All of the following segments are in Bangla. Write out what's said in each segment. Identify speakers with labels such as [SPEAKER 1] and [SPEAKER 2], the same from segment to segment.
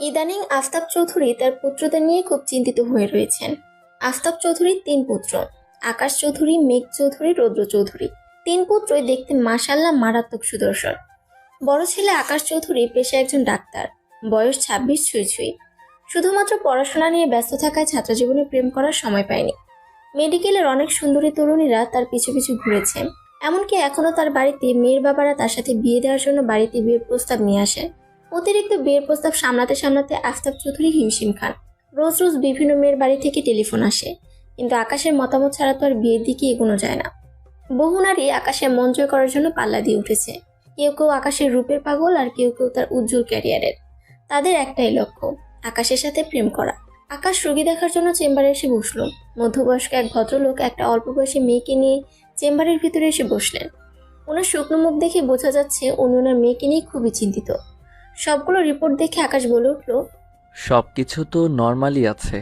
[SPEAKER 1] ইদানিং আফতাব চৌধুরী তার পুত্রদের নিয়ে খুব চিন্তিত হয়ে রয়েছেন। আফতাব চৌধুরীর তিন পুত্র, আকাশ চৌধুরী, মেঘ চৌধুরী, রৌদ্র চৌধুরী। তিন পুত্রই দেখতে মাশাআল্লাহ মারাত্মক সুদর্শন। বড় ছেলে আকাশ চৌধুরী পেশায় একজন ডাক্তার, বয়স 26 ছুঁই ছুঁই। শুধুমাত্র পড়াশোনা নিয়ে ব্যস্ত থাকায় ছাত্রজীবনে প্রেম করার সময় পায়নি। মেডিকেলের অনেক সুন্দরী তরুণীরা তার পিছু পিছু ঘুরেছে, এমনকি এখনো তার বাড়িতে মেয়ের বাবারা তার সাথে বিয়ে দেওয়ার জন্য বাড়িতে বিয়ের প্রস্তাব নিয়ে আসে। অতিরিক্ত বিয়ের প্রস্তাব সামলাতে সামলাতে আফতাব চৌধুরী হিমশিম খান। রোজ রোজ বিভিন্ন মেয়ের বাড়ি থেকে টেলিফোন আসে, কিন্তু আকাশের মতামত ছাড়া তো আর বিয়ের দিকে এগোনো যায় না। বহু নারী আকাশের মন জয় করার জন্য পাল্লা দিয়ে উঠেছে। কেউ কেউ আকাশের রূপের পাগল, আর কেউ কেউ তার উজ্জ্বল ক্যারিয়ারের। তাদের একটাই লক্ষ্য, আকাশের সাথে প্রেম করা। আকাশ রোগী দেখার জন্য চেম্বারে এসে বসলো। মধ্যবয়স্ক এক ভদ্রলোক একটা অল্প বয়সী মেয়েকে নিয়ে চেম্বারের ভিতরে এসে বসলেন। ওনার শুকনো মুখ দেখে বোঝা যাচ্ছে উনি ওনার মেয়েকে নিয়ে খুবই চিন্তিত। সবগুলো রিপোর্ট দেখে আকাশ বলে উঠল,
[SPEAKER 2] সবকিছু তো নর্মালি আছে।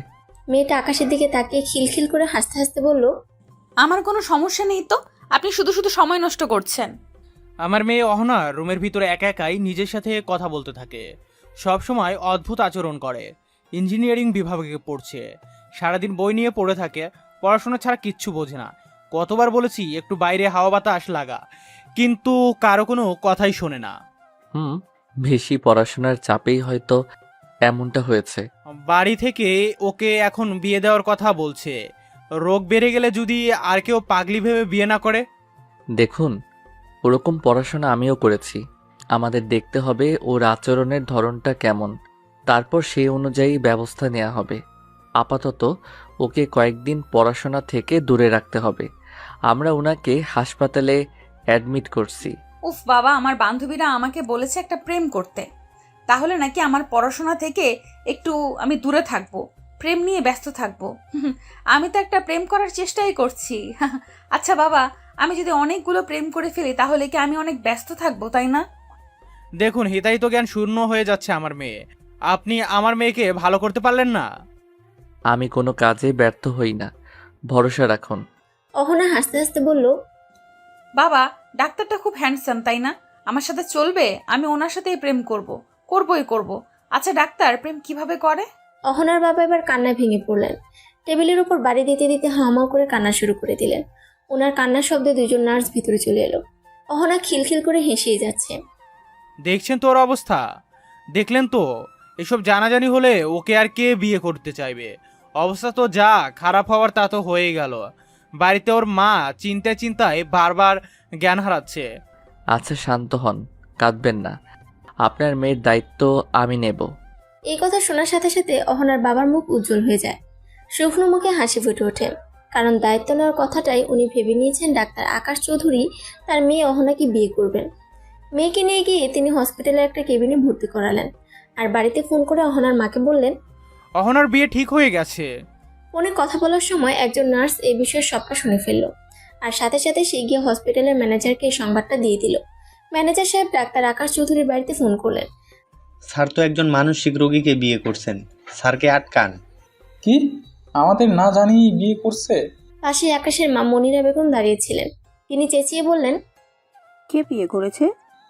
[SPEAKER 1] মেয়েটা আকাশের দিকে তাকিয়ে খিলখিল করে হাসতে হাসতে বলল,
[SPEAKER 3] আমার কোনো সমস্যা নেই তো, আপনি শুধু শুধু সময় নষ্ট করছেন।
[SPEAKER 4] আমার মেয়ে অহনা রুমের ভিতরে একা একাই নিজের সাথে কথা বলতে থাকে। সব সময় অদ্ভুত আচরণ করে। ইঞ্জিনিয়ারিং বিভাগে পড়ছে, সারাদিন বই নিয়ে পড়ে থাকে, পড়াশোনা ছাড়া কিচ্ছু বোঝে না। কতবার বলেছি একটু বাইরে হাওয়া বাতাস লাগা, কিন্তু কারো কোনো কথাই শোনে না।
[SPEAKER 2] বেশি পড়াশোনার চাপেই হয়তো এমনটা হয়েছে।
[SPEAKER 4] বাড়ি থেকে ওকে এখন বিয়ে দেওয়ার কথা বলছে। রোগ বেড়ে গেলে যদি আর কেউ পাগলি ভেবে বিয়ে না করে।
[SPEAKER 2] দেখুন, ওরকম পড়াশোনা আমিও করেছি। আমাদের দেখতে হবে ওর আচরণের ধরনটা কেমন, তারপর সেই অনুযায়ী ব্যবস্থা নেওয়া হবে। আপাতত ওকে কয়েকদিন পড়াশোনা থেকে দূরে রাখতে হবে। আমরা ওনাকে হাসপাতালে অ্যাডমিট করছি।
[SPEAKER 3] উফ বাবা, আমার বান্ধবীরা আমাকে বলেছে একটা প্রেম করতে, তাহলে নাকি আমার পড়াশোনা থেকে একটু আমি দূরে থাকবো, প্রেম নিয়ে ব্যস্ত থাকবো। আমি তো একটা প্রেম করার চেষ্টাই করছি। আচ্ছা বাবা, আমি যদি অনেকগুলো প্রেম করে ফেলি তাহলে কি আমি অনেক ব্যস্ত থাকবো, তাই না?
[SPEAKER 4] দেখুন, হিতাহিত জ্ঞান শূন্য হয়ে যাচ্ছে আমার মেয়ে। আপনি আমার মেয়েকে ভালো করতে পারলেন না।
[SPEAKER 2] আমি কোনো কাজে ব্যর্থ হই না, ভরসা রাখুন।
[SPEAKER 1] অহনা হাসতে হাসতে বলল,
[SPEAKER 3] বাবা, ডাক্তারটা খুব হ্যান্ডসাম, তাই না? আমার সাথে চলবে, আমি ওনার সাথেই প্রেম করবই করব। আচ্ছা ডাক্তার, প্রেম কিভাবে করে?
[SPEAKER 1] অহনার বাবা এবার কান্নায় ভেঙে পড়লেন। টেবিলের উপর বাড়ি দিতে দিতে হাওমাও করে কান্না শুরু করে দিলেন। ওনার কান্নার শব্দে দুজন নার্স ভিতরে চলে এলো। অহনা খিলখিল করে হেসেই যাচ্ছে।
[SPEAKER 4] দেখছেন তো ওর অবস্থা, দেখলেন তো? এসব জানাজানি হলে ওকে আর কে বিয়ে করতে চাইবে? অবস্থা তো যা খারাপ হওয়ার তা তো হয়েই গেল। বাড়িতে ওর মা চিন্তায় চিন্তায় বারবার জ্ঞান হারাচ্ছে।
[SPEAKER 2] আচ্ছা শান্ত হন, কাঁদবেন না। আপনার মেয়ের দায়িত্ব আমি নেব।
[SPEAKER 1] এই কথা শোনার সাথে সাথে অহনার বাবার মুখ উজ্জ্বল হয়ে যায়। শুকনো মুখে হাসি ফুটে ওঠে, কারণ দায়িত্ব নেওয়ার কথাটাই উনি ভেবে নিয়েছেন ডাক্তার আকাশ চৌধুরী তার মেয়ে অহনাকে বিয়ে করবেন। মেয়েকে নিয়ে গিয়ে তিনি হসপিটালে একটা কেবিনে ভর্তি করালেন, আর বাড়িতে ফোন করে অহনার মাকে বললেন।
[SPEAKER 4] অহনার বিয়ে ঠিক হয়ে গেছে।
[SPEAKER 1] ফোনে কথা বলার সময় একজন নার্স এই বিষয়ে সবটা শুনে ফেলল, আর সাথে সাথে সে গিয়ে হসপিটালের ম্যানেজারকে এই সংবাদটা দিয়ে দিল। ম্যানেজার সাহেব ডাক্তার আকাশ চৌধুরীর বাড়িতে ফোন করলেন।
[SPEAKER 5] স্যার তো একজন মানসিক রোগীকে বিয়ে করছেন, স্যারকে আটকান।
[SPEAKER 6] কি? আমাদের না জানিয়ে বিয়ে করছে?
[SPEAKER 1] পাশে আকাশের মা মনিরা বেগম দাঁড়িয়েছিলেন। তিনি চেঁচিয়ে বললেন,
[SPEAKER 7] কে বিয়ে করেছে?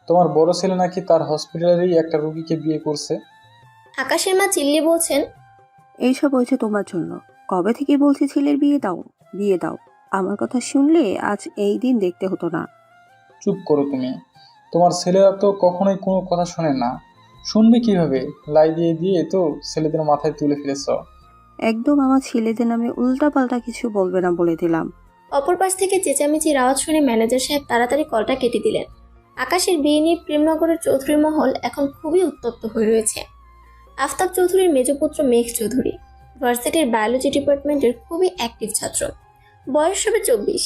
[SPEAKER 6] তোমার বড় ছেলে নাকি তার হসপিটালেরই একটা রোগীকে বিয়ে করছে।
[SPEAKER 1] আকাশের মা চিল্লিয়ে বলছেন,
[SPEAKER 7] এইসব হয়েছে তোমার জন্য। কবে থেকে বলছি ছেলের বিয়ে দাও, বিয়ে দাও। আমার কথা শুনলে আজ এই দিন দেখতে হতো না।
[SPEAKER 6] চুপ করো তুমি। তোমার ছেলেরা তো কখনোই কোনো কথা শোনে না, শুনবে কিভাবে? লাই দিয়ে দিয়ে তো ছেলেদের মাথায় তুলে ফেলেছ।
[SPEAKER 7] একদম আমার ছেলেদের নামে উল্টাপাল্টা কিছু বলবে না বলে দিলাম।
[SPEAKER 1] অপর পাশ থেকে চেঁচামেচির আওয়াজ শুনে ম্যানেজার সাহেব তাড়াতাড়ি কলটা কেটে দিলেন। আকাশের বিয়ে নিয়ে প্রেমনগরের চৌধুরী মহল এখন খুবই উত্তপ্ত হয়ে রয়েছে। আফতাব চৌধুরীর মেজপুত্র মেঘ চৌধুরী ভার্সিটির বায়োলজি ডিপার্টমেন্টের খুবই অ্যাক্টিভ ছাত্র। বয়স হবে 24।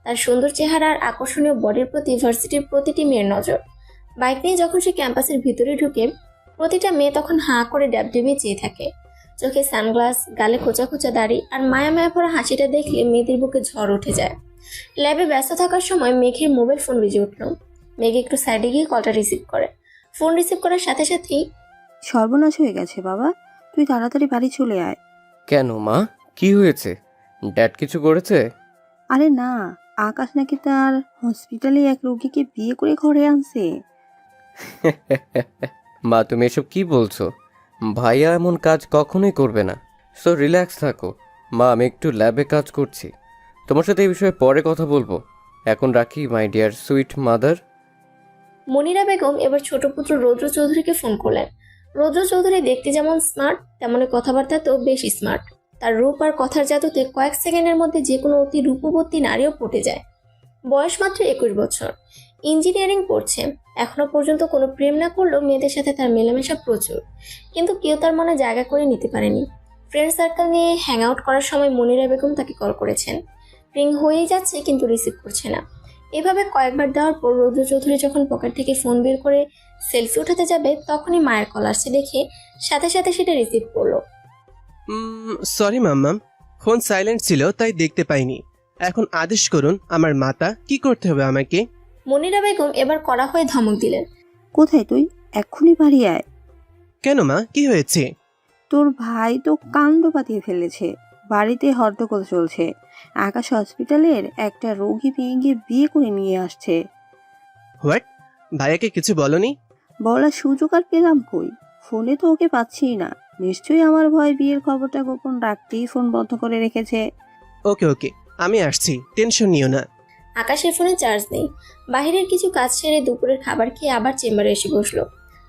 [SPEAKER 1] তার সুন্দর চেহারা আর আকর্ষণীয় বডির প্রতি ভার্সিটির প্রতিটি মেয়ের নজর। বাইক নিয়ে যখন সে ক্যাম্পাসের ভিতরে ঢুকে, প্রতিটা মেয়ে তখন হাঁ করে ড্যাবডেবিয়ে চেয়ে থাকে। চোখে সানগ্লাস, গালে খোঁচা খোঁচা দাড়ি আর মায়া মায়া ভরা হাসিটা দেখলে মেয়েদের বুকে ঝড় উঠে যায়। ল্যাবে ব্যস্ত থাকার সময় মেঘের মোবাইল ফোন বেজে উঠল। মেঘ একটু সাইডে গিয়ে কলটা রিসিভ করে। ফোন রিসিভ করার সাথে সাথেই,
[SPEAKER 7] সর্বনাশ হয়ে গেছে বাবা, তুই তাড়াতাড়ি বাড়ি চলে আয়।
[SPEAKER 8] কেন মা, কি হয়েছে? ড্যাড কিছু করেছে?
[SPEAKER 7] আরে না, আকাশ নাকি তার হসপিটালে এক রোগীকে বিয়ে করে ঘরে আনছে।
[SPEAKER 8] মা, তুমি এসব কি বলছো? ভাইয়া এমন কাজ কখনোই করবে না। সো রিল্যাক্স থাকো। মা, আমি একটু ল্যাবে কাজ করছি। তোমার সাথে এই বিষয়ে পরে কথা বলবো। এখন রাখি, my dear sweet mother.
[SPEAKER 1] Monira Begum এবার ছোট পুত্র রৌদ্র চৌধুরীকে ফোন করলেন। রৌদ্র চৌধুরী দেখতে যেমন স্মার্ট, তেমনি কথাবার্তাতেও বেশ স্মার্ট। তার রূপ আর কথার জাদুতে কয়েক সেকেন্ডের মধ্যে যে কোনো অতি রূপবতী নারীও পটে যায়। বয়স মাত্র 21 বছর, ইঞ্জিনিয়ারিং পড়ছে। এখনো পর্যন্ত কোনো প্রেম না করলেও মেয়েদের সাথে তার মেলামেশা প্রচুর, কিন্তু কেউ তার মনে জায়গা করে নিতে পারেনি। ফ্রেন্ড সার্কেল নিয়ে হ্যাং আউট করার সময় মনিরা বেগম তাকে কল করেছেন। রিং হয়েই যাচ্ছে কিন্তু রিসিভ করছে না। এভাবে কয়েকবার দেওয়ার পর রৌদ্র চৌধুরী যখন পকেট থেকে ফোন বের করে সেলফি উঠাতে যাবে, তখনই মায়ের কল আসছে দেখে সাথে সাথে সেটা রিসিভ করলো।
[SPEAKER 9] সরি মাম্মাম, ফোন সাইলেন্ট ছিল তাই দেখতে পাইনি। এখন আদেশ করুন আমার মাতা, কি করতে হবে আমাকে?
[SPEAKER 1] মনিরা বেগম এবার কড়া হয়ে ধমক দিলেন।
[SPEAKER 7] কোথায় তুই? এক্ষুনি বাড়ি আয়।
[SPEAKER 9] কেন মা, কি হয়েছে?
[SPEAKER 7] তোর ভাই তো কাণ্ড পাতিয়ে ফেলেছে। বাড়িতে হট্টগোল চলছে। আকাশ হসপিটালের একটা রোগী মেয়েকে বিয়ে করে নিয়ে আসছে।
[SPEAKER 9] হোয়াট? ভাইয়াকে কিছু বলনি?
[SPEAKER 7] বলার সুযোগ আর পেলাম কই? ফোনে তো ওকে পাচ্ছিই না। নিশ্চয়ই আমার ভয় বিয়ের খবরটা গোপন রাখতেই ফোন বন্ধ করে রেখেছে।
[SPEAKER 9] ওকে ওকে, আমি আসছি, টেনশন নিও না।
[SPEAKER 1] আকাশের ফোনে চার্জ নেই। বাহিরের কিছু কাজ সেরে দুপুরের খাবার খেয়ে আবার চেম্বারে এসে বসলো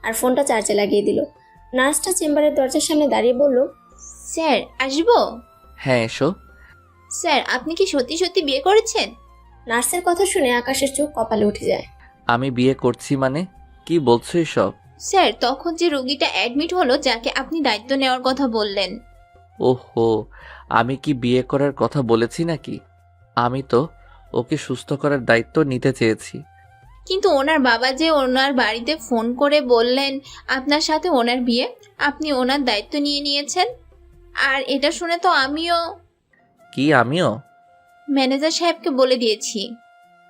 [SPEAKER 1] আর ফোনটা চার্জে লাগিয়ে দিল। নার্সটা চেম্বারের দরজার সামনে দাঁড়িয়ে বলল,
[SPEAKER 10] স্যার আসবো?
[SPEAKER 2] হ্যাঁ, এসো।
[SPEAKER 10] স্যার আপনি কি সত্যি সত্যি বিয়ে করেছেন?
[SPEAKER 1] নার্সের কথা শুনে আকাশের চোখ কপালে উঠে যায়।
[SPEAKER 2] আমি বিয়ে করছি মানে? কি বলছো এসব?
[SPEAKER 10] স্যার তখন যে রোগীটা অ্যাডমিট হলো, যাকে আপনি দায়িত্ব নেওয়ার কথা বললেন।
[SPEAKER 2] ওহো, আমি কি বিয়ে করার কথা বলেছি নাকি? আমি তো ওকে সুস্থ করার দায়িত্ব নিতে চেয়েছি।
[SPEAKER 10] কিন্তু ওনার বাবা যে ওনার বাড়িতে ফোন করে বললেন আপনার সাথে ওনার বিয়ে, আপনি ওনার দায়িত্ব নিয়ে নিয়েছেন। আর এটা শুনে তো আমিও
[SPEAKER 2] কি আমিও?
[SPEAKER 10] ম্যানেজার সাহেবকে বলে দিয়েছি।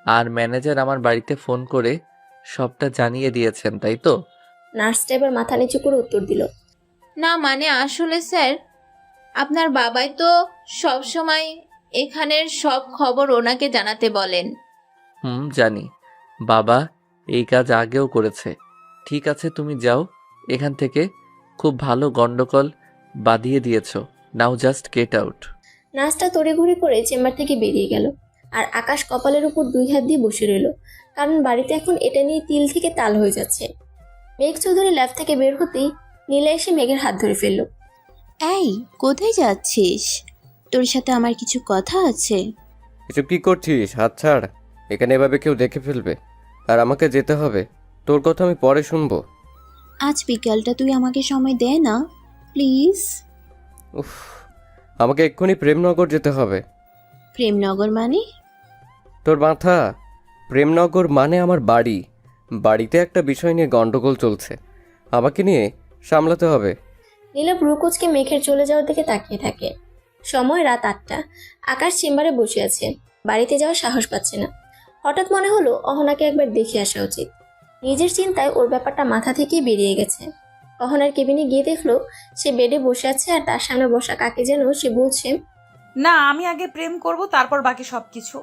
[SPEAKER 2] আর ম্যানেজার আমার বাড়িতে ফোন করে সবটা জানিয়ে দিয়েছেন, তাই তো?
[SPEAKER 1] নার্সটা এবার মাথা নিচু করে উত্তর দিল,
[SPEAKER 10] না মানে আসলে স্যার, আপনার বাবাই তো সব সময় এখানের সব খবর ওনাকে জানাতে বলেন।
[SPEAKER 2] জানি। বাবা এই কাজ আগেও করেছে। ঠিক আছে, তুমি যাও এখান থেকে। খুব ভালো গন্ডগোল বাঁধিয়ে দিয়েছো। নাও জাস্ট গেট আউট।
[SPEAKER 1] নার্সটা তড়িঘড়ি করে চেম্বার থেকে বেরিয়ে গেল। আর আকাশ কপালের উপর 2 হাত দিয়ে বসে রইল, কারণ বাড়িতে এখন এটা নিয়ে তিল থেকে তাল হয়ে যাচ্ছে। মেঘ চৌধুরী ল্যাব থেকে বের হতেই নীলা এসে মেঘের হাত ধরে ফেলল।
[SPEAKER 10] এই কোথায় যাচ্ছিস? তোর সাথে আমার কিছু কথা আছে।
[SPEAKER 8] এসব কি করছিস? হাত ছাড়। এখানে এভাবে কেউ দেখে ফেলবে। আর আমাকে যেতে হবে। তোর কথা আমি পরে শুনবো।
[SPEAKER 10] আজ বিকালটা তুই আমাকে সময় দে না প্লিজ।
[SPEAKER 8] উফ, আমাকে এক্ষুনি প্রেমনগর যেতে হবে।
[SPEAKER 10] প্রেমনগর মানে?
[SPEAKER 8] তোর মাথা। প্রেমনগর মানে আমার বাড়ি। বাড়িতে একটা বিষয় নিয়ে গন্ডগোল চলছে, আমাকে নিয়ে সামলাতে হবে।
[SPEAKER 1] নীলা ভ্রুকুচকে মেঘের চলে যাওয়ার দিকে তাকিয়ে থাকে। সময় রাত 8টা। আকাশ চেম্বারে বসে আছে, বাড়িতে যাওয়ার সাহস পাচ্ছে না। হঠাৎ মনে হলো অহনাকে একবার দেখে আসা উচিত। নিজের চিন্তায় ওর ব্যাপারটা মাথা থেকেই বেরিয়ে গেছে। অহনার কেবিনে গিয়ে দেখলো সে বেডে বসে আছে, আর তার সামনে বসা কাকে যেন সে বলছে,
[SPEAKER 3] না আমি আগে প্রেম করব, তারপর বাকি সব কিছু।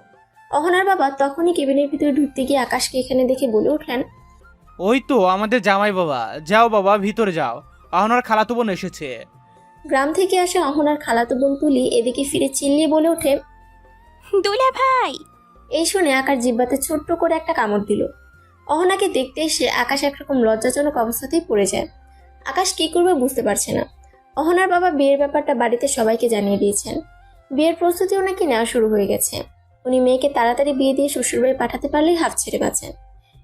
[SPEAKER 1] অহনার বাবা তখনই কেবিনের ভিতরে ঢুকতে গিয়ে আকাশকে এখানে দেখে বলে উঠলেন,
[SPEAKER 4] ওই তো আমাদের জামাই বাবা। যাও বাবা, ভিতরে যাও, আহনার খালাতো বোন এসেছে।
[SPEAKER 1] গ্রাম থেকে আসা অহনার খালাতো বোন তুলি এদিকে ফিরে চিল্লিয়ে বলে ওঠে,
[SPEAKER 10] দুলা ভাই।
[SPEAKER 1] এই শুনে আকাশ জিব্বাতে ছোট্ট করে একটা কামড় দিল। অহনাকে দেখতে এসে আকাশ একরকম লজ্জাজনক অবস্থাতেই পড়ে যায়। আকাশ কি করবে বুঝতে পারছে না। অহনার বাবা বিয়ের ব্যাপারটা বাড়িতে সবাইকে জানিয়ে দিয়েছেন। বিয়ের প্রস্তুতিও নাকি নেওয়া শুরু হয়ে গেছে। উনি মেয়েকে তাড়াতাড়ি বিয়ে দিয়ে শ্বশুরবাড়ি পাঠাতে পারলেই হাফ ছেড়ে বাঁচেন।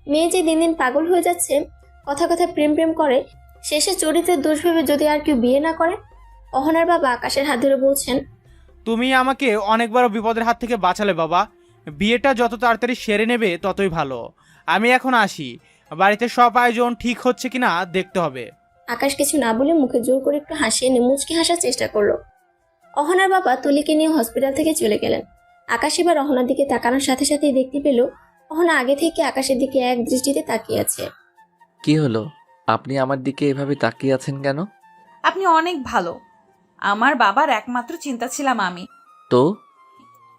[SPEAKER 1] মেয়ে যে দিন দিন পাগল হয়ে যাচ্ছে, কথা কথা প্রেম প্রেম করে, শেষে চরিত্রের দোষ ভেবে যদি আর কেউ বিয়ে না করে। অহনার বাবা আকাশের হাত ধরে বলছেন,
[SPEAKER 4] তুমি আমাকে অনেকবার বিপদের হাত থেকে বাঁচালে বাবা। বিয়েটা যত তাড়াতাড়ি সেরে নেবে ততই ভালো। আমি এখন আসি, বাড়িতে সব আয়োজন ঠিক হচ্ছে কিনা দেখতে হবে।
[SPEAKER 1] আকাশ কিছু না বলে মুখে জোর করে একটু হাসিয়ে মুচকি হাসার চেষ্টা করলো। অহনার বাবা তুলিকে নিয়ে হসপিটাল থেকে চলে গেলেন। আকাশ এবার অহনার দিকে তাকানোর সাথে সাথেই দেখতে পেল অহনা আগে থেকে আকাশের দিকে এক দৃষ্টিতে তাকিয়ে আছে।
[SPEAKER 2] কি হলো? আপনি আমার দিকে এভাবে তাকিয়ে আছেন কেন?
[SPEAKER 3] আপনি অনেক ভালো। আমার বাবার একমাত্র চিন্তা ছিলাম আমি।
[SPEAKER 2] তো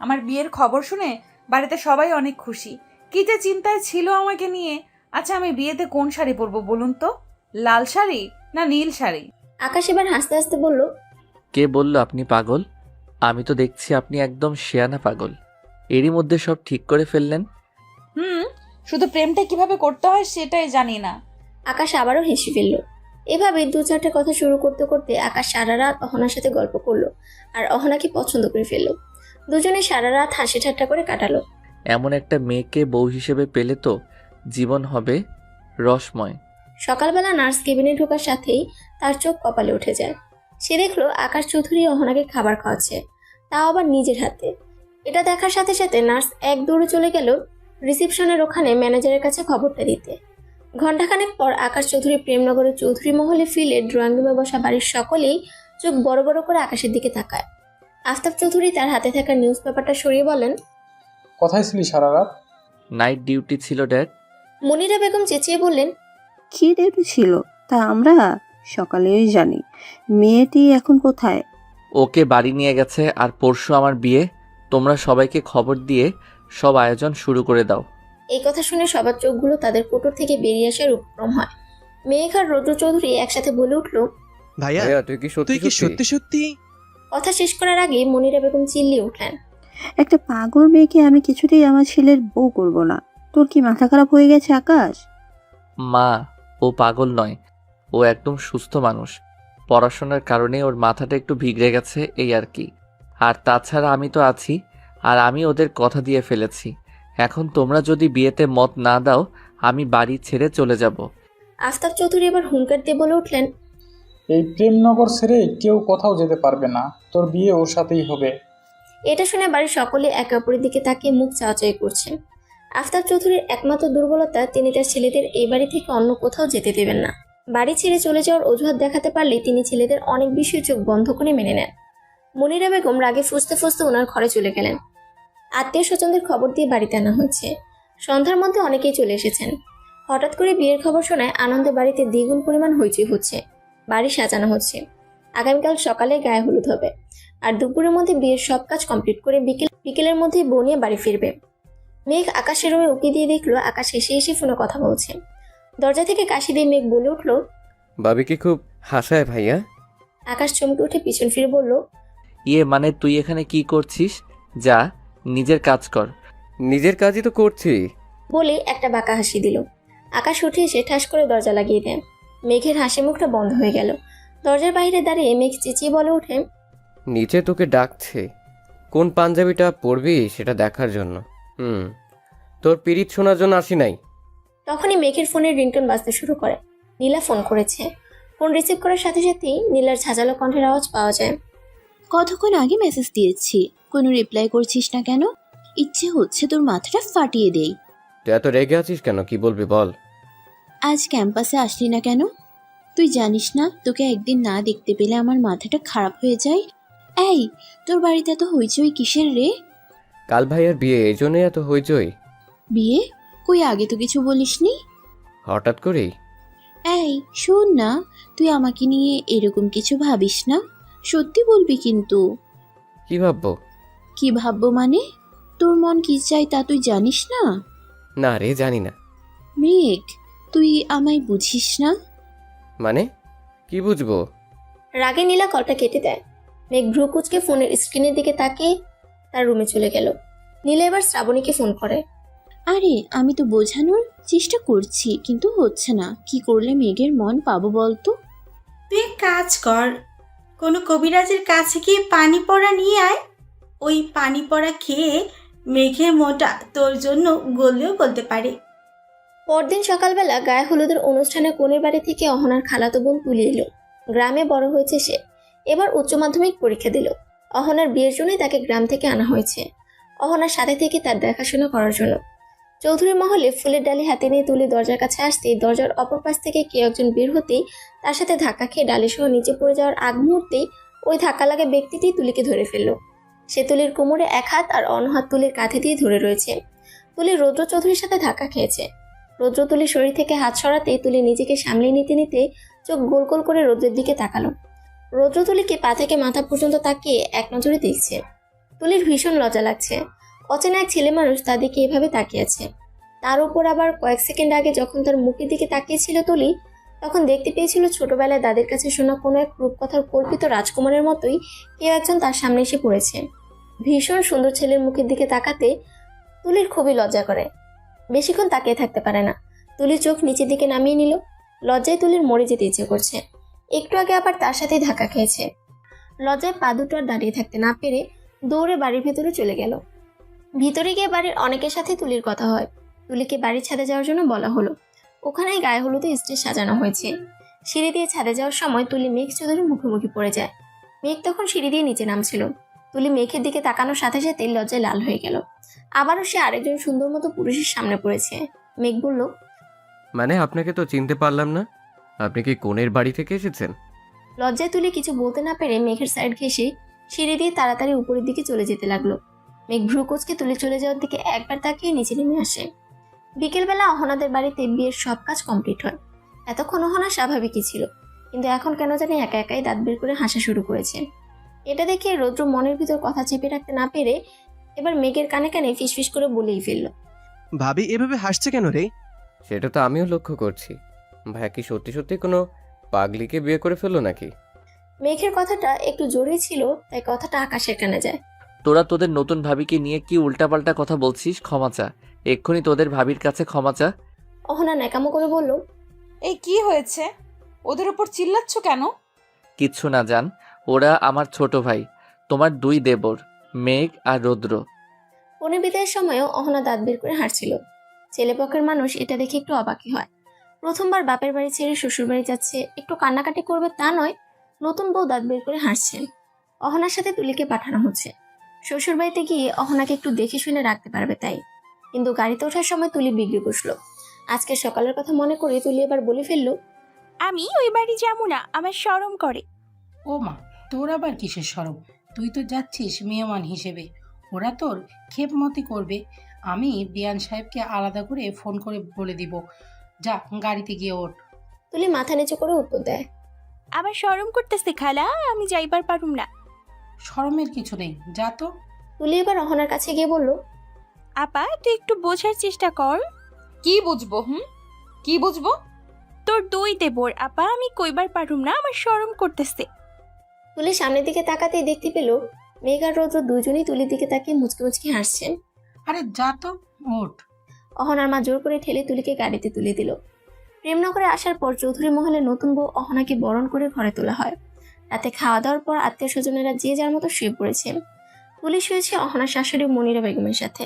[SPEAKER 3] আমার বিয়ের খবর শুনে বাড়িতে সবাই অনেক খুশি। কি যে চিন্তায় ছিল আমাকে নিয়ে। আচ্ছা আমি বিয়েতে কোন শাড়ি পরবো বলুন তো? লাল শাড়ি না নীল শাড়ি?
[SPEAKER 1] আকাশ এবার হাসতে হাসতে বলল,
[SPEAKER 2] কে বলল আপনি পাগল? আমি তো দেখছি আপনি একদম শেয়ানা পাগল। এরই মধ্যে সব ঠিক করে ফেললেন।
[SPEAKER 3] শুধু প্রেমটা কিভাবে করতে হয় সেটাই জানি না।
[SPEAKER 1] আকাশ আবারও হেসে ফেলল। এভাবে দু চারটে কথা শুরু করতে করতে আকাশ সারা রাত অহনার সাথে গল্প করলো আর অহনাকে পছন্দ করে ফেললো। দুজনে সারা রাত হাসি ঠাট্টা করে কাটালো।
[SPEAKER 2] এমন একটা মেয়েকে বউ হিসেবে পেলে তো জীবন হবে রসময়।
[SPEAKER 1] সকালবেলা নার্স কেবিনে ঢোকার সাথেই তার চোখ কপালে উঠে যায়। সে দেখলো আকাশ চৌধুরী অহনাকে খাবার খাওয়াচ্ছে, তাও আবার নিজের হাতে। এটা দেখার সাথে সাথে নার্স এক দৌড়ে চলে গেল রিসেপশনের ওখানে ম্যানেজারের কাছে খবরটা দিতে। ঘণ্টাখানেক পর আকাশ চৌধুরী প্রেমনগরের চৌধুরী মহলে ফিরে ড্রয়িং রুমে বসা বাড়ির সকলেই চোখ বড় বড় করে আকাশের দিকে তাকায়। আফতাব চৌধুরী তার হাতে থাকা নিউজ পেপারটা সরিয়ে বলেন,
[SPEAKER 6] কোথায় ছিলি সারা রাত?
[SPEAKER 2] নাইট ডিউটি ছিল ড্যাড।
[SPEAKER 1] মনিরা বেগম চেঁচিয়ে বললেন,
[SPEAKER 7] কি ডিউটি ছিল তা আমরা সকালেই জানি। মেয়েটি এখন কোথায়?
[SPEAKER 2] ওকে বাড়ি নিয়ে গেছে, আর পরশু আমার বিয়ে। তোমরা সবাইকে খবর দিয়ে সব আয়োজন শুরু করে দাও।
[SPEAKER 1] এই কথা শুনে সবার চোখগুলো তাদের কোটর থেকে বেরিয়ে আসার উপক্রম হয়। মেঘ আর রৌদ্র চৌধুরী একসাথে বলে উঠল,
[SPEAKER 9] ভাইয়া
[SPEAKER 8] ভাইয়া তুই কি
[SPEAKER 9] তুই কি
[SPEAKER 8] সত্যি
[SPEAKER 9] সত্যি সত্যি?
[SPEAKER 1] কথা শেষ করার আগে মনিরা বেগম চিল্লিয়ে উঠলেন,
[SPEAKER 7] একটা পাগল মেয়েকে আমি কিছুতেই আমার ছেলের বউ করব না। তোর কি মাথা খারাপ হয়ে গেছে আকাশ?
[SPEAKER 2] মা, ও পাগল নয়, ও একদম সুস্থ মানুষ। পড়াশোনার কারণে ওর মাথাটা একটু বিগড়ে গেছে, এই আর কি। আর তাছাড়া আমি তো আছি, আর আমি ওদের কথা দিয়ে ফেলেছি। এখন তোমরা যদি বিয়েতে মত না দাও, আমি বাড়ি ছেড়ে চলে যাব।
[SPEAKER 1] আফতাব চৌধুরী এবার হুঙ্কার দিয়ে বলে উঠলেন,
[SPEAKER 6] এই প্রেমনগর ছেড়ে কেউ কোথাও যেতে পারবে না। তোর বিয়ে ওর সাথেই হবে।
[SPEAKER 1] এটা শুনে বাড়ির সকলে একে অপরের দিকে তাকিয়ে মুখ চাওয়াচাই করছেন। আফতাব চৌধুরীর একমাত্র দুর্বলতা, তিনি তার ছেলেদের এই বাড়ি থেকে অন্য কোথাও যেতে দেবেন না। বাড়ি ছেড়ে চলে যাওয়ার অজুহাত দেখাতে পারলে তিনি ছেলেদের অনেক বিষয় চোখ বন্ধ করে মেনে নেন। মনিরা বেগম রাগে ফুসতে ফুসতে ওনার ঘরে চলে গেলেন। আত্মীয় স্বজনদের খবর দিয়ে বাড়িতে আনা হয়েছে। সন্ধ্যার মধ্যে অনেকেই চলে এসেছেন। হঠাৎ করে বিয়ের খবর শোনায় আনন্দে বাড়িতে দ্বিগুণ পরিমাণ হইচই হচ্ছে। বাড়ি সাজানো হচ্ছে। আগামীকাল সকালে গায়ে হলুদ হবে, আর দুপুরের মধ্যে বিয়ের সব কাজ কমপ্লিট করে বিকেলের মধ্যে বউ নিয়ে বাড়ি ফিরবে। মেঘ আকাশের রুমে উকি দিয়ে দেখলো আকাশ হেসে হেসে ফোনে কথা বলছে। দরজা থেকে কাশি দিয়ে মেঘ বলে উঠল,
[SPEAKER 8] ভাবি কি খুব হাসায় ভাইয়া?
[SPEAKER 1] আকাশ চমকে উঠে পিছন ফিরে বলল,
[SPEAKER 2] মানে তুই এখানে কি করছিস? যা, নিজের কাজ কর।
[SPEAKER 8] নিজের কাজই তো করছি।
[SPEAKER 1] বলে একটা বাঁকা হাসি দিল। আকাশ উঠে এসে ঠাস করে দরজা লাগিয়ে দেন। মেঘের হাসি মুখটা বন্ধ হয়ে গেল। দরজার বাইরে দাঁড়িয়ে মেঘ চেঁচিয়ে বলে ওঠে,
[SPEAKER 8] নিচে তোকে ডাকছে, কোন পাঞ্জাবিটা পরবি সেটা দেখার জন্য। তোর পিরিত শোনার জন্য আসি নাই।
[SPEAKER 1] তখনই মেঘের ফোনের রিংটোন বাজতে শুরু করে। নীলা ফোন করেছে। ফোন রিসিভ করার সাথে সাথেই নীলার ঝাঁঝালো কণ্ঠের আওয়াজ পাওয়া যায়।
[SPEAKER 11] কতক্ষণ আগে মেসেজ দিয়েছি, কোনো রিপ্লাই করছিস না কেন? ইচ্ছে হচ্ছে তোর মাথাটা ফাটিয়ে দেই।
[SPEAKER 8] তুই এত রেগে আছিস কেন? কি বলবি বল।
[SPEAKER 11] আজ ক্যাম্পাসে আসলি না কেন? তুই জানিস না তোকে একদিন না দেখতে পেলে আমার মাথাটা খারাপ হয়ে যায়। এই, তোর বাড়িতে এত হইচই কিসের রে?
[SPEAKER 8] কাল ভাইয়ের বিয়ে, এই জন্যই এত হইচই।
[SPEAKER 11] বিয়ে? কই আগে তো কিছু বলিসনি।
[SPEAKER 8] হঠাৎ করেই।
[SPEAKER 11] এই শোন না, তুই আমাকে নিয়ে এরকম কিছু ভাবিস না, সত্যি বলবি কিন্তু।
[SPEAKER 8] কি ভাববো?
[SPEAKER 11] কি ভাববো মানে? তোর মন কি চাই তা তুই জানিস না?
[SPEAKER 8] না রে, জানি না।
[SPEAKER 11] মেঘ, তুই আমায় বুঝিস না?
[SPEAKER 8] মানে কি বুঝবো?
[SPEAKER 1] রাগে নীলা কলটা কেটে দেয়। মেঘ ভ্রু কুচকে ফোনের স্ক্রিনের দিকে তাকিয়ে তার রুমে চলে গেল। নীলা এবার শ্রাবণীকে ফোন করে।
[SPEAKER 11] আরে আমি তো বোঝানোর চেষ্টা করছি, কিন্তু হচ্ছে না। কি করলে মেঘের মন পাবো বলতো?
[SPEAKER 12] তুই এক কাজ কর, কোনো কবিরাজের কাছে গিয়ে পানি পড়া নিয়ে আয়। ওই পানি পড়া খেয়ে মেঘের মনটা তোর জন্য গলেও গলতে পারে।
[SPEAKER 1] পরদিন সকালবেলা গায়ে হলুদের অনুষ্ঠানে কোণের বাড়ি থেকে অহনার খালাতো বোন তুলে এলো। গ্রামে বড় হয়েছে সে, এবার উচ্চ মাধ্যমিক পরীক্ষা দিল। অহনার বিয়ের জন্যই তাকে গ্রাম থেকে আনা হয়েছে, অহনার সাথে থেকে তার দেখাশোনা করার জন্য। চৌধুরী মহলে ফুলের ডালি হাতে নিয়ে তুলে দরজার কাছে আসতেই দরজার অপর পাশ থেকে কেউ একজন বের হতেই তার সাথে ধাক্কা খেয়ে ডালি সহ নিচে পড়ে যাওয়ার আগ মুহূর্তেই ওই ধাক্কা লাগা ব্যক্তিটি তুলিকে ধরে ফেলল। সে তুলির কোমরে এক হাত আর অন্য হাত তুলির কাঁধে দিয়ে ধরে রয়েছে। তুলি রৌদ্র চৌধুরীর সাথে ধাক্কা খেয়েছে। রৌদ্র তুলির শরীর থেকে হাত সরাতেই তুলি নিজেকে সামলে নিতে নিতে চোখ গোল গোল করে রৌদ্রের দিকে তাকালো। রৌদ্র তুলিকে পা থেকে মাথা পর্যন্ত তাকিয়ে এক নজরে দেখছে। তুলির ভীষণ লজ্জা লাগছে। অচেনা এক ছেলে মানুষ তাদেরকে এভাবে তাকিয়েছে। তার উপর আবার কয়েক সেকেন্ড আগে যখন তার মুখের দিকে তাকিয়েছিল তুলি, তখন দেখতে পেয়েছিল ছোটবেলায় দাদের কাছে শোনা কোনো এক রূপকথার কল্পিত রাজকুমারের মতোই কেউ একজন তার সামনে এসে পড়েছে। ভীষণ সুন্দর ছেলের মুখের দিকে তাকাতে তুলির খুবই লজ্জা করে। বেশিক্ষণ তাকিয়ে থাকতে পারে না। তুলির চোখ নিচের দিকে নামিয়ে নিল। লজ্জায় তুলির মরে যেতে ইচ্ছে করছে। একটু আগে আবার তার সাথেই ধাক্কা খেয়েছে। লজ্জায় পা দুটো আর দাঁড়িয়ে থাকতে না পেরে দৌড়ে বাড়ির ভেতরে চলে গেল। ভিতরে গিয়ে বাড়ির অনেকের সাথে তুলির কথা হয়। তুলিকে বাড়ির ছাদে যাওয়ার জন্য বলা হলো। ওখানেই গায়ে হলুদে স্টেজ সাজানো হয়েছে। সিঁড়ি দিয়ে ছাদে যাওয়ার সময় তুলি মেঘ চৌধুরীর মুখোমুখি পড়ে যায়। মেঘ তখন সিঁড়ি দিয়ে নিচে নামছিল। তুলি মেঘের দিকে তাকানোর সাথে সাথে লজ্জায় লাল হয়ে গেল। আবারও সে আরেকজন সুন্দর মতো পুরুষের সামনে পড়েছে। মেঘ বলল,
[SPEAKER 8] মানে আপনাকে তো চিনতে পারলাম না। আপনি কি কোণের বাড়ি থেকে এসেছেন?
[SPEAKER 1] লজ্জায় তুলি কিছু বলতে না পেরে মেঘের সাইড ঘেঁষে সিঁড়ি দিয়ে তাড়াতাড়ি উপরের দিকে চলে যেতে লাগলো। মেঘ ভ্রু কোচকে তুলে চলে যাওয়ার দিকে একবার তাকিয়ে নিচে নেমে আসে। বিকেলবেলা অহনাদের বাড়িতে বিয়ের সব কাজ কমপ্লিট হয়। এতক্ষণ অহনা স্বাভাবিকই ছিল, কিন্তু এখন কেন জানি একা একাই দাঁত বের করে হাসা শুরু করেছে। এটা দেখে রৌদ্র মনের ভিতর কথা চেপে রাখতে না পেরে এবার মেঘের কানে কানে ফিসফিস করে বলেই ফেলল,
[SPEAKER 9] ভাবি এভাবে হাসছে কেন রে?
[SPEAKER 8] সেটা তো আমিও লক্ষ্য করছি। ভাইয়া কি সত্যি সত্যি কোনো পাগলিকে বিয়ে করে ফেললো নাকি?
[SPEAKER 1] মেঘের কথাটা একটু জোরেই ছিল, তাই কথাটা আকাশের কানে যায়।
[SPEAKER 2] তোরা তোদের নতুন ভাবিকে নিয়ে কি উল্টাপাল্টা কথা বলছিস? ক্ষমা চা, এক্ষুনি তোদের ভাবির কাছে ক্ষমা চা।
[SPEAKER 1] অহনা ন্যাকামো করে বলল,
[SPEAKER 3] এই কি হয়েছে? ওদের উপর চিল্লাচ্ছ কেন?
[SPEAKER 2] কিচ্ছু না জান, ওরা আমার ছোট ভাই, তোমার দুই দেবর, মেঘ আর রৌদ্র।
[SPEAKER 1] কনে বিদায়ের সময়ও অহনা দাঁত বের করে হাঁটছিল। ছেলেপক্ষের মানুষ এটা দেখে একটু অবাকই হয়। প্রথমবার বাপের বাড়ি ছেড়ে শ্বশুর বাড়ি যাচ্ছে, একটু কান্নাকাটি করবে তা নয়, নতুন বউ দাঁত বের করে হাঁটছেন। অহনার সাথে তুলিকে পাঠানো হচ্ছে। শ্বশুর বাড়িতে গিয়ে অহনাকে একটু দেখে শুনে রাখতে পারবে তাই। কিন্তু গাড়িতে ওঠার সময় তুলি বিগড়ে বসলো। আজকে সকালের কথা মনে করে তুলি এবার বলে ফেললো,
[SPEAKER 11] আমি ওই বাড়ি যাবো না, আমার শরম করে।
[SPEAKER 13] ও মা, তোর আবার কিসের শরম? তুই তো যাচ্ছিস মেহমান হিসেবে, ওরা তোর খেপমতি করবে। আমি বিয়ান সাহেবকে আলাদা করে ফোন করে বলে দিব, যা গাড়িতে গিয়ে ওঠ।
[SPEAKER 1] তুলি মাথা নিচু করে উত্তর দেয়,
[SPEAKER 11] আমার শরম করতেছে খালা, আমি যাইবার পারুম না।
[SPEAKER 13] শরমের কিছু নেই, যা তো।
[SPEAKER 1] তুলি এবার অহনার কাছে গিয়ে বলল,
[SPEAKER 11] আপা তুই একটু বোঝার চেষ্টা কর।
[SPEAKER 3] কি বুঝবো? কি বুঝবো?
[SPEAKER 11] তোর দুই দেবর আপা, আমি কইবার পারুম না, আমার শরম করতেছে।
[SPEAKER 1] তুলি সামনের দিকে তাকাতেই দেখতে পেল মেঘ আর রৌদ্র দুজনেই তুলির দিকে তাকিয়ে মুচকি মুচকি হাসছেন।
[SPEAKER 13] আরে যা তো, ওঠ।
[SPEAKER 1] অহনার মা জোর করে ঠেলে তুলিকে গাড়িতে তুলে দিল। প্রেমনগরে আসার পর চৌধুরী মহলে নতুন বউ অহনাকে বরণ করে ঘরে তোলা হয়। রাতে খাওয়া দাওয়ার পর আত্মীয় স্বজনেরা যে যার মতো শুয়ে পড়েছে। তুলি শুয়েছে অহনার শাশুড়ি মনিরা বেগমের সাথে,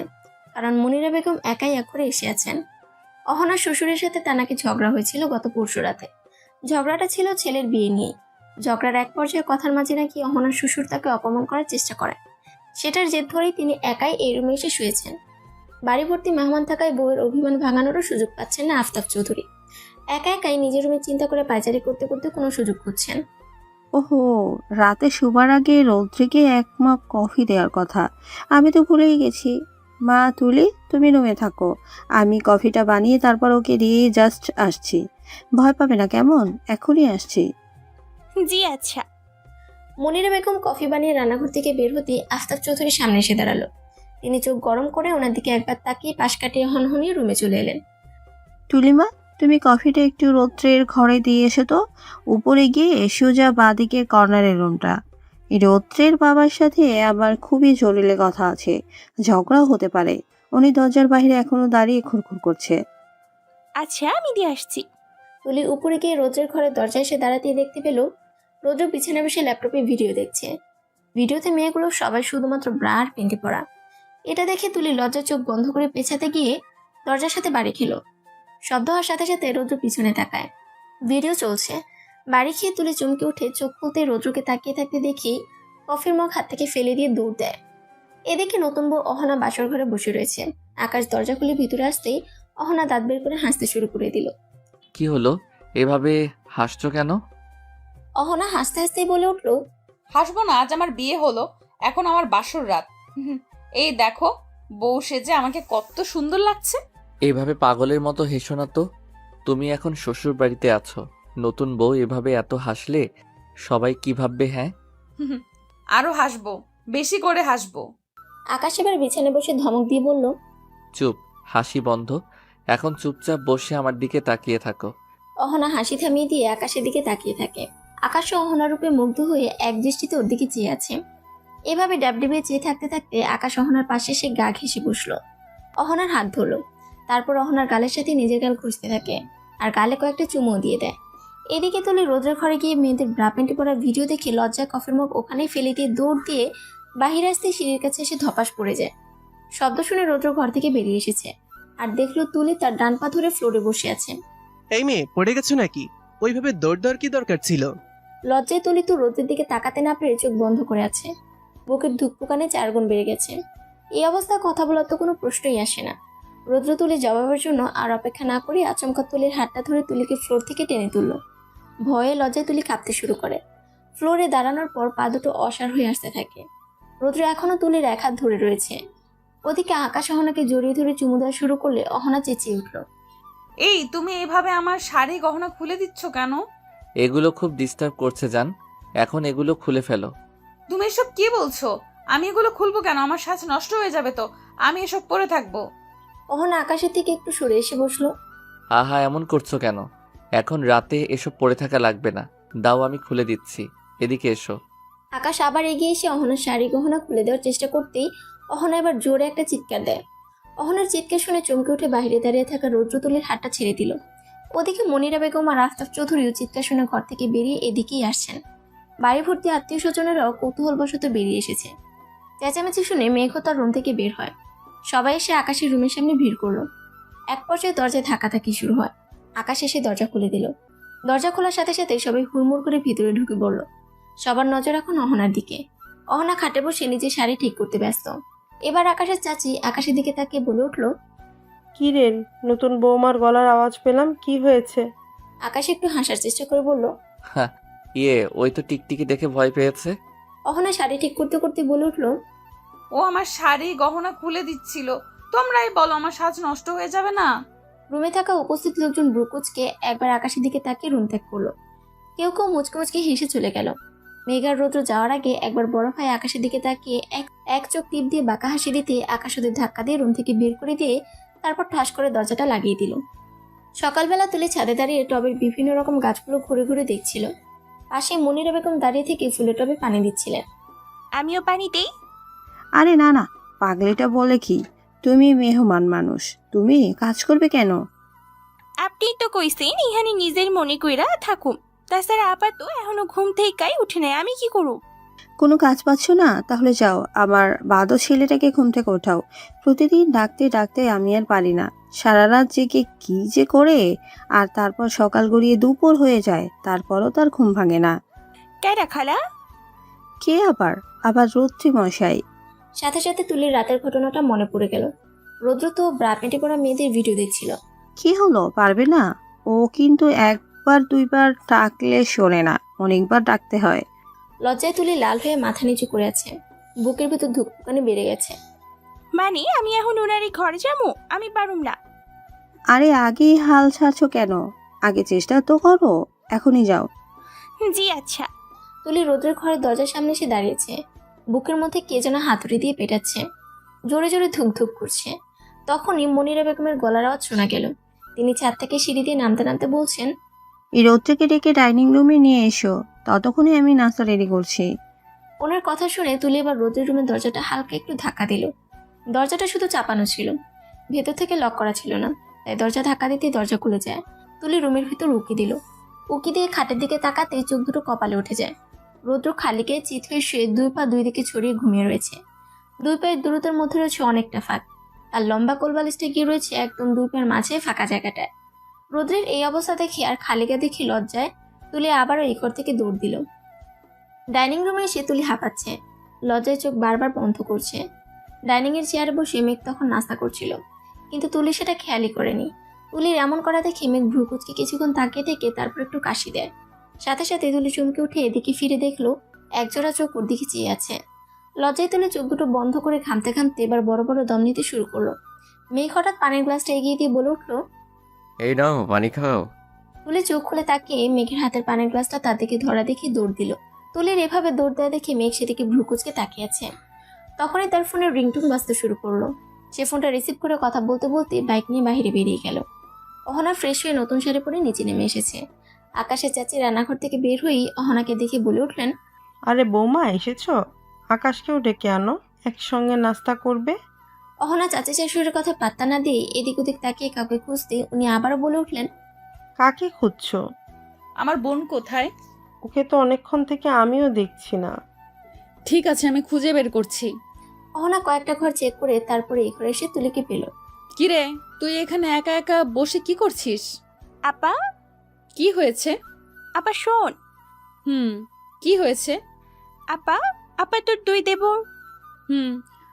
[SPEAKER 1] কারণ মনিরা বেগম একাই এক করে এসে আছেন। অহনার শ্বশুরের সাথে তার নাকি ঝগড়া হয়েছিল গত পরশু রাতে। ঝগড়াটা ছিল ছেলের বিয়ে নিয়ে। ঝগড়ার এক পর্যায়ে কথার মাঝে নাকি অহনার শ্বশুর তাকে অপমান করার চেষ্টা করে। সেটার জেদ ধরেই তিনি একাই এই রুমে এসে শুয়েছেন। বাড়ি ভর্তি মেহমান থাকায় বউয়ের অভিমান ভাঙানোরও সুযোগ পাচ্ছেন না আফতাব চৌধুরী। একা একাই নিজের রুমে চিন্তা করে পায়চারি করতে করতে কোনো সুযোগ খুঁজছেন।
[SPEAKER 7] ওহো, রাতে শোবার আগে রৌদ্রিকে এক মগ কফি দেওয়ার কথা, আমি তো ভুলেই গেছি। মা তুলি, তুমি রুমে থাকো, আমি কফিটা বানিয়ে তারপর ওকে দিয়ে জাস্ট আসছি। ভয় পাবে না কেমন? এখনই আসছি।
[SPEAKER 11] জি আচ্ছা।
[SPEAKER 1] মনিরা বেগম কফি বানিয়ে রান্নাঘর থেকে বের হতে আফতাব চৌধুরীর সামনে এসে দাঁড়ালো। তিনি চোখ গরম করে ওনার দিকে একবার তাকিয়ে পাশ কাটিয়ে হনহনিয়ে রুমে চলে এলেন।
[SPEAKER 7] তুলিমা, তুমি কফিটা একটু রৌদ্রের ঘরে দিয়ে এসো তো। উপরে গিয়ে সোজা বাঁদিকের কর্নারের রুমটা। এই রৌদ্রের বাবার সাথে আমার খুবই জরুরি কথা আছে, ঝগড়াও হতে পারে। উনি দরজার বাইরে এখনো দাঁড়িয়ে খুরখুর করছে।
[SPEAKER 11] আচ্ছা, আমি দিয়ে আসছি।
[SPEAKER 1] তুলি উপরে গিয়ে রৌদ্রের ঘরের দরজায় এসে দাঁড়াতেই দেখতে পেল রৌদ্র বিছানা বসে ল্যাপটপে ভিডিও দেখছে। ভিডিওতে মেয়েগুলো সবাই শুধুমাত্র ব্রা আর পেন্টি পরা। এটা দেখে তুলি লজ্জার চোখ বন্ধ করে পেছাতে গিয়ে দরজার সাথে বাড়ি খেল। শব্দ হওয়ার সাথে সাথে রৌদ্র পিছনে তাকায়। ভিডিও চলছে। বাড়ি খেয়ে তুলি চমকে উঠে চোখ খুলতে রৌদ্রকে তাকিয়ে থাকতে দেখি কফির মগ হাত থেকে ফেলে দিয়ে দৌড় দেয়। এদিকে নতুন বউ অহনা বাসর ঘরে বসে রয়েছে। আকাশ দরজা খুলে ভিতরে আসতেই অহনা দাঁত বের করে হাসতে শুরু করে দিল।
[SPEAKER 2] কি হলো, এভাবে হাসছো কেন?
[SPEAKER 1] অহনা হাসতে হাসতেই বলে উঠল,
[SPEAKER 3] হাসবো না, আজ আমার বিয়ে হলো, এখন আমার বাসর রাত। এই দেখো বউ সেজে আমাকে কত সুন্দর লাগছে।
[SPEAKER 2] এইভাবে পাগলের মতো হেসো না তো। তুমি এখন শ্বশুর বাড়িতে আছো, নতুন বউ এভাবে এত হাসলে সবাই কি ভাববে? হ্যাঁ,
[SPEAKER 3] আরো হাসবো, বেশি করে হাসবো।
[SPEAKER 1] আকাশ এবার বিছানায় বসে ধমক দিয়ে বলল,
[SPEAKER 2] চুপ, হাসি বন্ধ। এখন চুপচাপ বসে আমার দিকে তাকিয়ে থাকো।
[SPEAKER 1] অহনা হাসি থামিয়ে দিয়ে আকাশের দিকে তাকিয়ে থাকে। আকাশ ও অহনার রূপে মুগ্ধ হয়ে এক দৃষ্টিতে ওর দিকে চেয়ে আছে। এভাবে ডাবডিবিয়ে চেয়ে থাকতে থাকতে আকাশ অহনার পাশে এসে গা ঘেঁষে বসলো। অহনার হাত ধরলো, তারপর অহনার গালের সাথে নিজের গাল খুঁজতে থাকে আর গালে কয়েকটা চুমুও দিয়ে দেয়। এদিকে তুলি রোদ্রের ঘরে গিয়ে মেয়েদের ব্রা প্যান্টে পরা ভিডিও দেখে লজ্জায় কফের মগ ওখানেই ফেলে দিয়ে দৌড় দিয়ে বাহিরে আসতে সিঁড়ির কাছে এসে ধপাস পড়ে যায়। শব্দ শুনে রোদ্র ঘর থেকে বেরিয়ে এসেছে আর দেখলো তুলি তার ডান পা ধরে ফ্লোরে বসে আছে।
[SPEAKER 9] এই মেয়ে পড়ে গেছো নাকি? ওইভাবে দৌড় কি দরকার ছিল?
[SPEAKER 1] লজ্জায় তুলি তো রোদ্রের দিকে তাকাতে না পেরে চোখ বন্ধ করে আছে। বুকের ধুকপুকানে 4 গুণ বেড়ে গেছে। এই অবস্থায় কথা বলার তো কোনো প্রশ্নই আসে না। রৌদ্র তুলির জবাবের জন্য আর অপেক্ষা না করে আচমকা তুলির হাতটা ধরে তুলিকে ফ্লোর থেকে টেনে তুলল। ভয়ে লজ্জায় তুলি কাঁপতে শুরু করে। ফ্লোরে দাঁড়ানোর পর পা দুটো অসাড় হয়ে আসতে থাকে। রৌদ্র এখনো তুলির এক হাত ধরে রয়েছে। ওদিকে আকাশ অহনাকে জড়িয়ে ধরে চুমু দেওয়া শুরু করলে অহনা চেঁচিয়ে উঠল।
[SPEAKER 3] এই তুমি এভাবে আমার শাড়ি গহনা খুলে দিচ্ছ কেন?
[SPEAKER 2] এগুলো খুব ডিস্টার্ব করছে জান, এখন এগুলো খুলে ফেলো।
[SPEAKER 3] তুমি এসব কি বলছো? আমি এগুলো খুলবো কেন? আমার সাজ নষ্ট হয়ে যাবে তো। আমি এসব পরে থাকবো।
[SPEAKER 1] অহনা আকাশের থেকে একটু সরে এসে বসলো।
[SPEAKER 2] আহা, এমন করছো কেন? এখন রাতে এসব পরে থাকা লাগবে না, দাও আমি খুলে দিচ্ছি। এদিকে এসো।
[SPEAKER 1] আকাশ আবার এগিয়ে এসে অহনার শাড়ি গহনা খুলে দেওয়ার চেষ্টা করতেই অহনা এবার জোরে একটা চিৎকার দেয়। অহনার চিৎকার শুনে চমকে উঠে বাইরে দাঁড়িয়ে থাকা রৌদ্র তুলির হাতটা ছেড়ে দিল। ওদিকে মনিরা বেগম আর আফতাব চৌধুরীও চিৎকার শুনে ঘর থেকে বেরিয়ে এদিকেই আসছেন। বাড়ি ভর্তি আত্মীয় স্বজনেরাও কৌতূহলবশত বেরিয়ে এসেছে। চেঁচামেচি শুনে মেঘ তার রুম থেকে বের হয়। সবাই এসে আকাশের রুমের সামনে ভিড় করলো। এক পর্যায়ে দরজায় ধাক্কাধাক্কি শুরু হয়। আকাশ এসে দরজা খুলে দিল। দরজা খোলার সাথে সাথে সবাই হুড়মুড় করে ভিতরে ঢুকে পড়ল। সবার নজর এখন অহনার দিকে। অহনা খাটে বসে নিজের শাড়ি ঠিক করতে ব্যস্ত। এবার আকাশের চাচি আকাশের দিকে তাকিয়ে বলে উঠল,
[SPEAKER 14] কি রে, নতুন বৌমার গলার আওয়াজ পেলাম, কি হয়েছে?
[SPEAKER 1] আকাশ একটু হাসার চেষ্টা করে বলল,
[SPEAKER 2] হ্যাঁ, ওই তো টিকটিকি দেখে ভয় পেয়েছে।
[SPEAKER 1] অহনা শাড়ি ঠিক করতে করতে বলে উঠল,
[SPEAKER 3] ও আমার শাড়ি গহনা খুলে দিচ্ছিল। তোমরাই বলো, আমার সাজ নষ্ট হয়ে যাবে না?
[SPEAKER 1] রুমে থাকা উপস্থিত লোকজন ব্রুকুচকে একবার আকাশের দিকে তাকিয়ে রুম ত্যাগ করলো। কেউ কেউ মুচকে মুচকে হেসে চলে গেল। মেঘার রৌদ্র যাওয়ার আগে একবার বড় ভাই আকাশের দিকে তাকিয়ে এক চোখ টিপ দিয়ে বাঁকা হাসি দিতে আকাশ ওদের ধাক্কা দিয়ে রুম থেকে বের করে দিয়ে তারপর ঠাস করে দরজাটা লাগিয়ে দিল। সকালবেলা তুলে ছাদে দাঁড়িয়ে টবের বিভিন্ন রকম গাছগুলো ঘুরে ঘুরে দেখছিল। পাশে মনিরা বেগম দাঁড়িয়ে থেকে ফুলের টবে পানি দিচ্ছিলেন।
[SPEAKER 11] আমিও পানি দেই?
[SPEAKER 7] আরে না না, পাগলিটা বলে কি, তুমি মেহমান মানুষ, তুমি কাজ করবে কেন?
[SPEAKER 11] আপনি তো কইছেন ইহানি নিজের মনে কইরা থাকুম। তাছাড়া আবার তো এখনো ঘুম থেকেই উঠে নাই, আমি কি করব?
[SPEAKER 7] কোনো কাজ পাচ্ছ না? তাহলে যাও আমার বাদো ছেলেটাকে ঘুম থেকে ওঠাও। প্রতিদিন ডাকতে ডাকতে আমি আর পারি না। সারা রাত জেগে কি যে করে, আর তারপর সকাল গড়িয়ে দুপুর হয়ে যায়, তারপরও তার ঘুম ভাঙে না।
[SPEAKER 11] কেডা খালা?
[SPEAKER 7] কে আবার? আবার রৌদ্রী মশাই।
[SPEAKER 1] সাথে সাথে তুলির রাতের ঘটনাটা মনে পড়ে গেল। রৌদ্র তো ব্রা প্যান্টে পরা মেয়েদের ভিডিও দেখছিল।
[SPEAKER 7] কি হলো, পারবে না? ও কিন্তু একবার দুইবার ডাকলে শোনে না, অনেকবার ডাকতে হয়।
[SPEAKER 1] লজ্জায় তুলি লাল হয়ে মাথা নিচু করে আছে। বুকের ভেতর ধুকপুকানি বেড়ে গেছে।
[SPEAKER 11] মানে আমি এখন ওনারই ঘরে যাবো? আমি পারুম না।
[SPEAKER 7] আরে আগেই হাল ছাড়ছো কেন? আগে চেষ্টা তো করো, এখনই যাও।
[SPEAKER 11] জি আচ্ছা।
[SPEAKER 1] তুলি রোদ্রের ঘরের দরজার সামনে এসে দাঁড়িয়েছে। বুকের মধ্যে কে যেন হাতুড়ি দিয়ে পেটাচ্ছে। জোরে জোরে ধুক ধুক করছে। তখনই মনিরা বেগমের গলার আওয়াজ শোনা গেল। তিনি ছাদ থেকে সিঁড়ি দিয়ে নামতে নামতে বলছেন,
[SPEAKER 7] এই রৌদ্রকে ডেকে ডাইনিং রুমে নিয়ে এসো, ততক্ষণে আমি নাস্তা রেডি করছি।
[SPEAKER 1] ওনার কথা শুনে তুলি এবার রোদ্রের রুমের দরজাটা হালকা একটু ধাক্কা দিল। দরজাটা শুধু চাপানো ছিল, ভেতর থেকে লক করা ছিল না, তাই দরজা ধাক্কা দিতেই দরজা খুলে যায়। তুলি রুমের ভিতর উকি দিল। উকি দিয়ে খাটের দিকে তাকাতে চোখ দুটো কপালে উঠে যায়। রৌদ্র খালিকে চিত হয়ে শুয়ে দুই পা দুই দিকে ছড়িয়ে ঘুমিয়ে রয়েছে। দুই পায়ের দূরত্বের মধ্যে রয়েছে অনেকটা ফাঁক। আর লম্বা কোলবালিশটা গিয়ে রয়েছে একদম দুই পায়ের মাঝে ফাঁকা জায়গাটায়। রৌদ্রের এই অবস্থা দেখে আর খালিকে দেখে লজ্জায় তুলি আবারও এই ঘর থেকে দৌড় দিল। ডাইনিং রুমে এসে তুলি হাঁপাচ্ছে, লজ্জায় চোখ বারবার বন্ধ করছে। ডাইনিংয়ের চেয়ারে বসে মেঘ তখন নাস্তা করছিল, কিন্তু তুলি সেটা খেয়ালই করেনি। তুলির এমন করা দেখে মেঘ ভ্রুকুচকে কিছুক্ষণ তাকিয়ে থেকে তারপর একটু কাশি দেয়। সাথে সাথে তুলি চমকে উঠে এদিকে ফিরে দেখলো একজোড়া চোখ ওর দিকে চেয়ে আছে। লজ্জায় তুলে চোখ দুটো বন্ধ করে ঘামতে ঘামতে এবার বড় বড় দম নিতে শুরু করলো। মেঘ হঠাৎ পানির গ্লাসটা এগিয়ে দিয়ে বলে উঠলো,
[SPEAKER 8] এই নাও পানি খাও।
[SPEAKER 1] তুলি চোখ খুলে তাকিয়ে মেঘের হাতের পানির গ্লাসটা তার দিকে ধরা দেখে দৌড় দিল। তুলির এভাবে দৌড় দেওয়া দেখে মেঘ সেদিকে ভ্রুকুচকে তাকিয়ে আছে। তখনই তার ফোনের রিংটোন বাজতে শুরু করলো। সে ফোনটা রিসিভ করে কথা বলতে বলতে বাইক নিয়ে বাইরে বেরিয়ে গেল। অহনা ফ্রেশ হয়ে নতুন শাড়ি পরে নিচে নেমে এসেছে। আকাশের চাচি রান্নাঘর থেকে বের হয়েই অহনাকে দেখে বলে উঠলেন,
[SPEAKER 14] আরে বৌমা এসেছো? আকাশকেও ডেকে আনো, একসঙ্গে নাস্তা করবে।
[SPEAKER 1] অহনা চাচি শাশুড়ির কথা পাত্তা না দিয়ে এদিক ওদিক তাকিয়ে কাউকে খুঁজতে উনি আবারও বলে উঠলেন,
[SPEAKER 14] কাকে খুঁজছো?
[SPEAKER 3] আমার বোন কোথায়?
[SPEAKER 14] ওকে তো অনেকক্ষণ থেকে আমিও দেখছি না।
[SPEAKER 3] ঠিক আছে, আমি খুঁজে বের করছি।
[SPEAKER 1] অহনা কয়েকটা ঘর চেক করে তারপরে এই ঘরে এসে তুলিকে পেল।
[SPEAKER 3] কিরে, তুই এখানে একা একা বসে কি করছিস?
[SPEAKER 15] আপা,
[SPEAKER 3] কি হয়েছে?
[SPEAKER 15] আপা শোন।
[SPEAKER 3] কি হয়েছে?
[SPEAKER 15] আপা, আপা তোর দুই দেবর।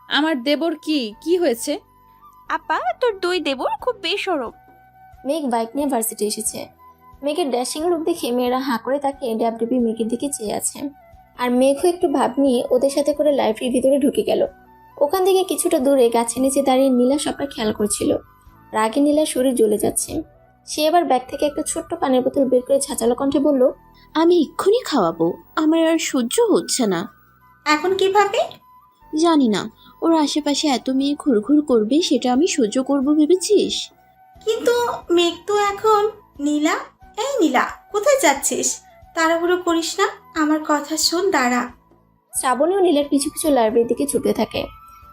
[SPEAKER 3] আমার দেবর কি হয়েছে?
[SPEAKER 15] আপা, তোর দুই দেবর খুব বেশরম।
[SPEAKER 1] মেঘ বাইক নিয়ে ভার্সিটি এসেছে। মেঘের ড্যাশিং লুক দেখে মেয়েরা হাঁ করে তাকে ডাবডুবি মেঘের দিকে চেয়ে আছে। আর মেঘও একটু ভাব নিয়ে ওদের সাথে করে লাইব্রেরির ভিতরে ঢুকে গেল। ওখান থেকে কিছুটা দূরে গাছের নিচে দাঁড়িয়ে নীলা সবটা খেয়াল করছিল। রাগে নীলার শরীর জ্বলে যাচ্ছে। সে আবার ব্যাগ থেকে একটা ছোট্ট পানির বোতল বের করে ঝাঁচালো কণ্ঠে বলল,
[SPEAKER 11] আমি এক্ষুনি খাওয়াবো, আমার আর সহ্য হচ্ছে না।
[SPEAKER 12] এখন কিভাবে?
[SPEAKER 11] জানি না, ওর আশেপাশে এত মেয়ে ঘুরঘুর করবে সেটা আমি সহ্য করব ভেবেছিস?
[SPEAKER 12] কিন্তু মেঘ তো এখন। নীলা, এই নীলা, কোথায় যাচ্ছিস? তাড়াহুড়ো করিস না, আমার কথা শোন, দাঁড়া।
[SPEAKER 1] শ্রাবণীও নীলার পিছু পিছু লাইব্রেরির দিকে ছুটে থাকে।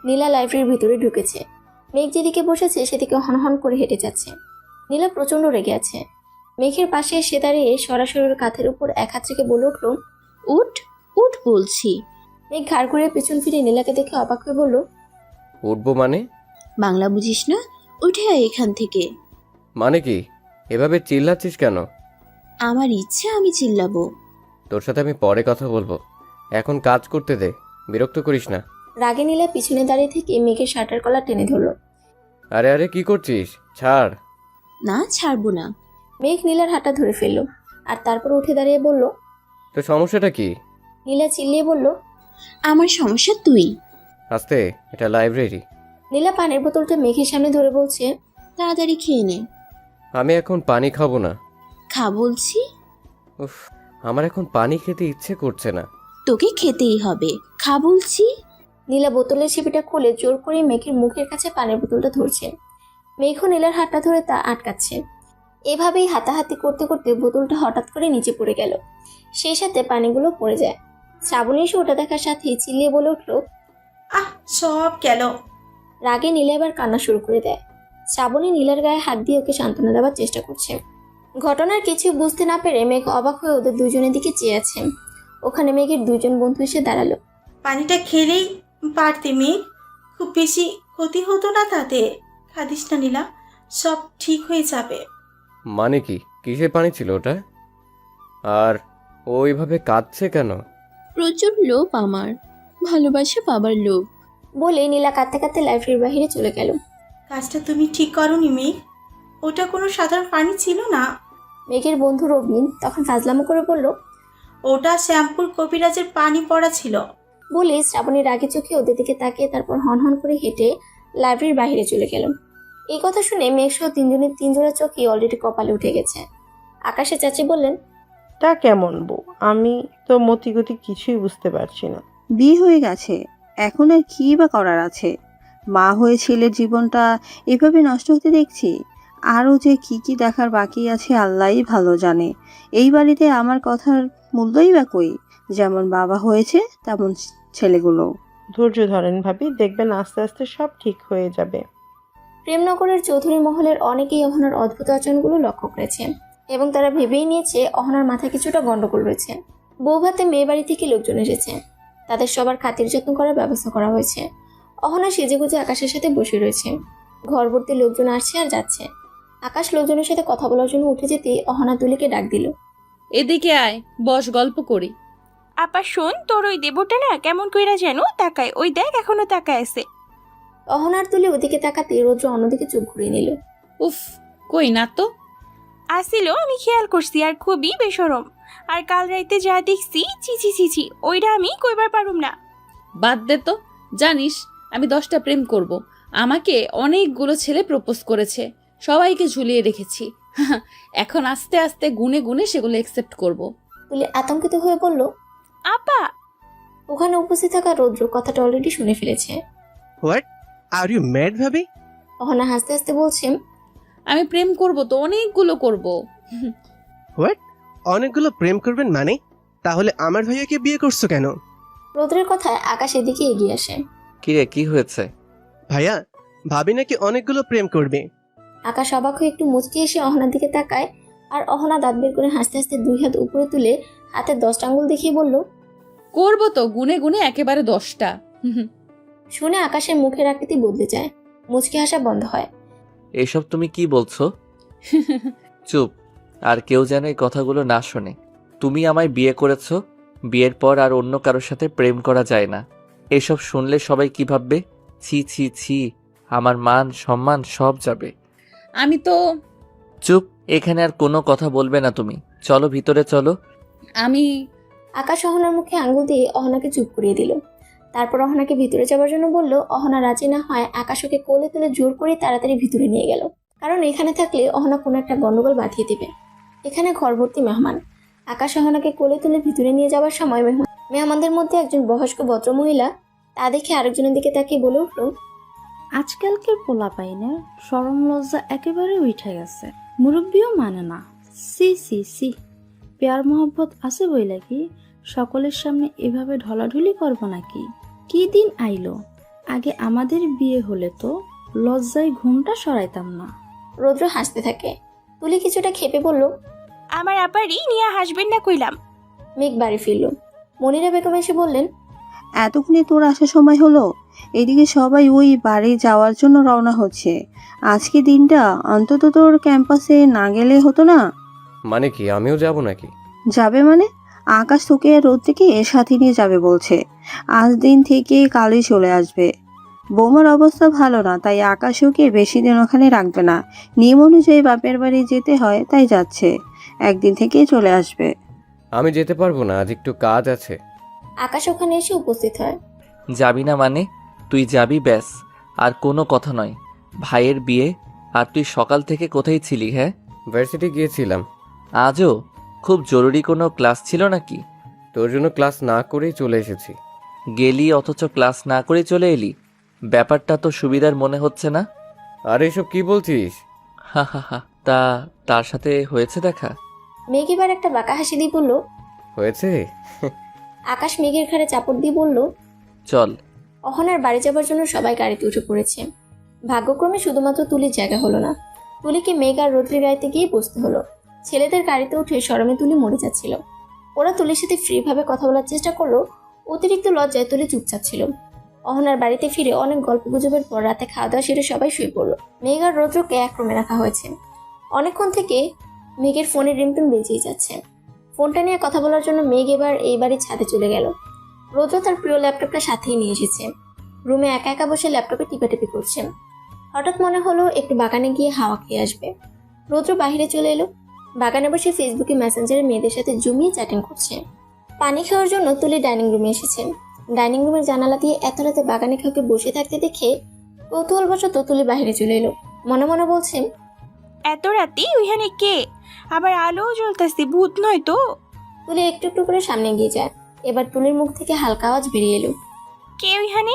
[SPEAKER 1] নীলা লাইব্রেরির ভিতরে ঢুকেছে। মেঘ যেদিকে বসেছে সেদিকে হনহন করে হেঁটে যাচ্ছে। নীলা প্রচণ্ড রেগে আছে। মেঘের পাশে এসে দাঁড়িয়ে সরাসরি ওর কাঁধের উপর এক হাত থেকে বলে উঠল,
[SPEAKER 11] উঠ উঠ বলছি।
[SPEAKER 1] মেঘ ঘাড় ঘুরিয়ে পেছন ফিরে নীলাকে দেখে অবাক হয়ে বলল,
[SPEAKER 8] উঠবো মানে?
[SPEAKER 11] বাংলা বুঝিস না? উঠে আয় এখান থেকে।
[SPEAKER 8] মানে কি? এভাবে চিল্লাচ্ছিস কেন?
[SPEAKER 11] আমার ইচ্ছে, আমি চিল্লাবো।
[SPEAKER 8] তোর সাথে আমি পরে কথা বলবো, এখন কাজ করতে দে, বিরক্ত করিস না।
[SPEAKER 1] রাগে নীলা পিছনে দাঁড়িয়ে থেকে মেঘের শার্টের কলার টেনে ধরল।
[SPEAKER 8] আরে আরে কি করছিস? ছাড়।
[SPEAKER 11] না, ছাড়বো না।
[SPEAKER 1] মেঘ নীলার হাতটা ধরে ফেলল আর তারপর উঠে দাঁড়িয়ে বলল,
[SPEAKER 8] তোর সমস্যাটা কি?
[SPEAKER 1] নীলা চিল্লিয়ে বলল,
[SPEAKER 11] আমার সমস্যা তুই।
[SPEAKER 8] আস্তে, এটা লাইব্রেরি।
[SPEAKER 1] নীলা পানির বোতলটা মেঘের সামনে ধরে বলছে,
[SPEAKER 11] তাড়াতাড়ি খেয়ে নে।
[SPEAKER 8] আমি এখন পানি খাবো না।
[SPEAKER 11] খা বলছি।
[SPEAKER 8] উফ, আমার এখন পানি খেতে ইচ্ছে করছে না।
[SPEAKER 11] তোকে খেতেই হবে, খা বলছি।
[SPEAKER 1] নীলা বোতলের শিপিটা খুলে জোর করে মেঘের মুখের কাছে পানির বোতলটা ধরছে। মেঘও নীলার হাতটা ধরে তা আটকাচ্ছে। এভাবেই হাতাহাতি করতে করতে বোতলটা হঠাৎ করে নিচে পড়ে গেল। সেই সাথে পানিগুলো পড়ে যায়। শ্রাবণী এসে ওটা দেখার সাথেই চিল্লিয়ে বলে উঠল,
[SPEAKER 12] আহ, সব গেল।
[SPEAKER 1] রাগে নীলা এবার কান্না শুরু করে দেয়। শ্রাবণী নীলার গায়ে হাত দিয়ে ওকে সান্ত্বনা দেওয়ার চেষ্টা করছে। ঘটনার কিছু বুঝতে না পেরে মেঘ অবাক হয়ে ওদের দুজনের দিকে চেয়ে আছে। ওখানে মেঘের দুজন বন্ধু এসে দাঁড়ালো।
[SPEAKER 12] পানিটা খেলেই পারতে মেঘ, খুব বেশি ক্ষতি হতো না তাতে। কাঁদিস না নীলা, সব ঠিক হয়ে যাবে।
[SPEAKER 8] মানে কি? কিসের পানি ছিল ওটা? আর ও এইভাবে কাঁদছে কেন?
[SPEAKER 11] প্রচুর লোভ আমার, ভালোবাসা পাবার লোভ।
[SPEAKER 1] বলে নীলা কাঁদতে কাঁদতে লাইব্রেরির বাহিরে চলে গেল।
[SPEAKER 12] কাজটা তুমি ঠিক করোনি মেঘ, ওটা কোনো সাধারণ পানি ছিল না।
[SPEAKER 1] মেঘের বন্ধু রবিন তখন ফাজলামো করে বলল,
[SPEAKER 12] ওটা শ্যাম্পুর কবিরাজের পানি পড়া ছিল।
[SPEAKER 1] বলে শ্রাবণীর রাগে চোখে ওদের দিকে তাকিয়ে তারপর হনহন করে হেঁটে লাইব্রেরির বাইরে চলে গেল। এই কথা শুনে মেঘসহ তিনজনের তিনজোড়া চোখই অলরেডি কপালে উঠে গেছে। আকাশের চাচি বললেন,
[SPEAKER 14] তা কেমন বউ? আমি তো মতিগতি কিছুই বুঝতে পারছি না।
[SPEAKER 7] বিয়ে হয়ে গেছে, এখন আর কি বা করার আছে? মা হয়ে ছেলের জীবনটা এভাবে নষ্ট হতে দেখছি। আরও যে কি কি দেখার বাকি আছে আল্লাহই ভালো জানে। এই বাড়িতে আমার কথার মূল্যই বা কই? যেমন বাবা হয়েছে তেমন ছেলেগুলো।
[SPEAKER 14] ধৈর্য ধরেন ভাবি, দেখবেন আস্তে আস্তে সব ঠিক হয়ে যাবে।
[SPEAKER 1] প্রেমনগরের চৌধুরী মহলের অনেকেই অহনার অদ্ভুত আচরণগুলো লক্ষ্য করেছে এবং তারা ভেবেই নিয়েছে অহনার মাথায় কিছুটা গন্ডগোল রয়েছে। বউ ভাতে মেয়ে বাড়ি থেকে লোকজন এসেছে, তাদের সবার খাতির যত্ন করার ব্যবস্থা করা হয়েছে। অহনা সেজেগুজে আকাশের সাথে বসে রয়েছে। ঘর ভর্তি লোকজন আসছে আর যাচ্ছে। আকাশ লোকজনের সাথে কথা বলার জন্য উঠে যেতেই অহনা তুলিকে ডাক দিল,
[SPEAKER 3] এদিকে আয়, বস, গল্প করি।
[SPEAKER 15] আপা শোন, তোর ওই দেবরটা না কেমন কইরা যেন তাকায়, ওই দেখ এখনো তাকায় আছে।
[SPEAKER 1] অহনার তুলি ওদিকে তাকাতে রৌদ্র অন্যদিকে চোখ ঘুরিয়ে নিল।
[SPEAKER 3] উফ, কই না তো।
[SPEAKER 15] আসিল, আমি খেয়াল করছি, আর খুবই বেশরম। আর কাল রাইতে যা দেখছি, চিচি চিচি, ওইটা আমি কইবার পারুম না।
[SPEAKER 3] বাদ দে তো, জানিস আমি 10টা প্রেম করব। আমাকে অনেকগুলো ছেলে প্রপোজ করেছে, সবাইকে ঝুলিয়ে রেখেছি। এখন আস্তে আস্তে গুনে গুনে সেগুলো অ্যাকসেপ্ট করব।
[SPEAKER 1] তুলি আতঙ্কিত হয়ে বলল,
[SPEAKER 15] আপা।
[SPEAKER 1] ওখানে উপস্থিত থাকা রৌদ্র কথাটা অলরেডি শুনে ফেলেছে।
[SPEAKER 9] হোয়াট আর ইউ ম্যাড ভাবি?
[SPEAKER 1] অহনা হাসতে হাসতে বলছে,
[SPEAKER 3] আমি প্রেম করব তো অনেকগুলো করব।
[SPEAKER 9] হোয়াট? অনেকগুলো প্রেম করবেন মানে? তাহলে আমার ভাইয়াকে বিয়ে করছো কেন?
[SPEAKER 1] রৌদ্রের কথায় আকাশ এদিকে এগিয়ে আসে।
[SPEAKER 2] কিরে কি হয়েছে?
[SPEAKER 9] ভাইয়া, ভাবি নাকি অনেকগুলো প্রেম করবে।
[SPEAKER 1] আকাশ অবাক হয়ে একটু মুচকি এসে অহনার দিকে তাকায়, আর অহনা দাঁত বের করে হাসতে হাসতে 2 হাত উপরে তুলে হাতের 10টা আঙ্গুল দেখিয়ে বলল,
[SPEAKER 3] করব তো গুনে গুনে একেবারে 10টা।
[SPEAKER 1] শুনে আকাশের মুখের আকৃতি বদলে যায়, মুচকি হাসা বন্ধ হয়।
[SPEAKER 2] এসব তুমি কি বলছো? চুপ, আর কেউ যেন এই কথাগুলো না শোনে। তুমি আমায় বিয়ে করেছো, বিয়ের পর আর অন্য কারোর সাথে প্রেম করা যায় না। এসব শুনলে সবাই কি ভাববে? ছি ছি ছি, আমার মান সম্মান সব যাবে।
[SPEAKER 3] আমি তো
[SPEAKER 2] চুপ, এখানে আর কোনো কথা বলবে না তুমি। চলো ভিতরে চলো।
[SPEAKER 3] আমি
[SPEAKER 1] আকাশ অহনার মুখে আঙ্গুল দিয়ে অহনাকে চুপ করিয়ে দিল। তারপর অহনাকে ভিতরে যাওয়ার জন্য বলল। অহনা রাজি না হয় আকাশ ওকে কোলে তুলে জোর করে তাড়াতাড়ি ভিতরে নিয়ে গেল, কারণ এখানে থাকলে অহনা কোনো একটা গন্ডগোল বাঁধিয়ে দেবে। এখানে ঘরভর্তি মেহমান। আকাশ অহনাকে কোলে তুলে ভিতরে নিয়ে যাওয়ার সময় মেহমানদের মধ্যে একজন বয়স্ক ভদ্রমহিলা তা দেখে আরেকজনের দিকে তাকিয়ে বলে উঠল,
[SPEAKER 16] আজকালকের পোলা পাই না, শরম লজ্জা একেবারে উঠে গেছে, মুরব্বিও মানে না। সি সি সি, প্যার মোহব্বত আছে বইলা কি সকলের সামনে এভাবে ঢলাঢুলি করবো নাকি? কি দিন আইলো, আগে আমাদের বিয়ে হলে তো লজ্জায় ঘুমটা সরাইতাম না।
[SPEAKER 1] রৌদ্র হাসতে থাকে। তুলি কিছুটা খেপে বলল,
[SPEAKER 15] আমার আপারই নিয়ে হাসবেন না কইলাম।
[SPEAKER 1] মেঘ বাড়ি ফিরল। মনিরা বেগম এসে বললেন,
[SPEAKER 7] এতক্ষণে তোর আসার সময় হলো? এদিকে সবাই ওই বাড়ি যাওয়ার জন্য রওনা হচ্ছে। আজকে দিনটা অন্তত তোর ক্যাম্পাসে না গেলে হতো না?
[SPEAKER 8] মানে কি, আমিও যাব নাকি?
[SPEAKER 7] যাবে মানে? আকাশ তোকে রোদ থেকে এর সাথে নিয়ে যাবে বলছে। আজ দিন থেকে কালই চলে আসবে। বৌমার অবস্থা ভালো না, তাই আকাশ ওকে বেশি দিন ওখানে রাখবে না। নিয়ম অনুযায়ী বাপের বাড়ি যেতে হয়, তাই যাচ্ছে। একদিন থেকেই চলে আসবে।
[SPEAKER 8] আমি যেতে পারবো না, আজ একটু কাজ আছে।
[SPEAKER 1] আকাশ ওখানে এসে উপস্থিত হয়।
[SPEAKER 2] যাবি না মানে? তুই যাবি ব্যাস, আর কোনো কথা নয়। ভাইয়ের বিয়ে, আর তুই সকাল থেকে কোথায় ছিলি? হ্যাঁ,
[SPEAKER 8] ভার্সিটি গিয়েছিলাম।
[SPEAKER 2] আজও? খুব জরুরি কোনো ক্লাস ছিল নাকি?
[SPEAKER 8] তোর জন্য ক্লাস না করেই চলে এসেছি।
[SPEAKER 2] গেলি অথচ ক্লাস না করে চলে এলি? ব্যাপারটা তো সুবিধার মনে হচ্ছে না।
[SPEAKER 8] আর এসব কি বলছিস?
[SPEAKER 2] হা হা হা, তার সাথে হয়েছে দেখা?
[SPEAKER 1] মেঘ এবার একটা বাঁকা হাসি দিয়ে বলল,
[SPEAKER 8] হয়েছে।
[SPEAKER 1] আকাশ মেঘের ঘাড়ে চাপড় দিয়ে বলল,
[SPEAKER 2] চল।
[SPEAKER 1] অহনার বাড়ি যাবার জন্য সবাই গাড়িতে উঠে পড়েছে। ভাগ্যক্রমে শুধুমাত্র তুলির জায়গা হলো না। তুলিকে মেঘ আর রৌদ্রের গাড়িতে গিয়ে বসতে হলো। ছেলেদের গাড়িতে উঠে শরমে তুলি মরে যাচ্ছিল। ওরা তুলির সাথে ফ্রিভাবে কথা বলার চেষ্টা করলো, অতিরিক্ত লজ্জায় তুলি চুপচাপ ছিল। অহনার বাড়িতে ফিরে অনেক গল্প গুজবের পর রাতে খাওয়া দাওয়া সেরে সবাই শুয়ে পড়লো। মেঘ আর রৌদ্রকে এক রুমে রাখা হয়েছে। অনেকক্ষণ থেকে মেঘের ফোনের রিংটোন বেজেই যাচ্ছে। ফোনটা নিয়ে কথা বলার জন্য মেঘ এবার এই বাড়ির ছাদে চলে গেল। রৌদ্র তার প্রিয় ল্যাপটপটা সাথেই নিয়ে এসেছে। রুমে একা একা বসে ল্যাপটপে টিপাটিপি করছে। হঠাৎ মনে হলো একটু বাগানে গিয়ে হাওয়া খেয়ে আসবে। রৌদ্র বাইরে চলে এলো। বাগানে বসে ফেসবুকে মেসেঞ্জারে মেয়েদের সাথে জমিয়ে চ্যাটিং করছে। পানি খাওয়ার জন্য তুলি ডাইনিং রুমে এসেছে। ডাইনিং রুমের জানালা দিয়ে এত রাতে বাগানে কাউকে বসে থাকতে দেখে কৌতূহলবশত তুলি বাইরে চলে এলো। মনে মনে বলছে,
[SPEAKER 15] এত রাতে ওইখানে কে? আবার আলো জ্বলতেছে, ভূত নয় তো?
[SPEAKER 1] তুলি একটু একটু করে সামনে এগিয়ে যায়। এবার তুলির মুখ থেকে হালকা আওয়াজ বেরিয়ে এলো,
[SPEAKER 15] কে ওইখানে?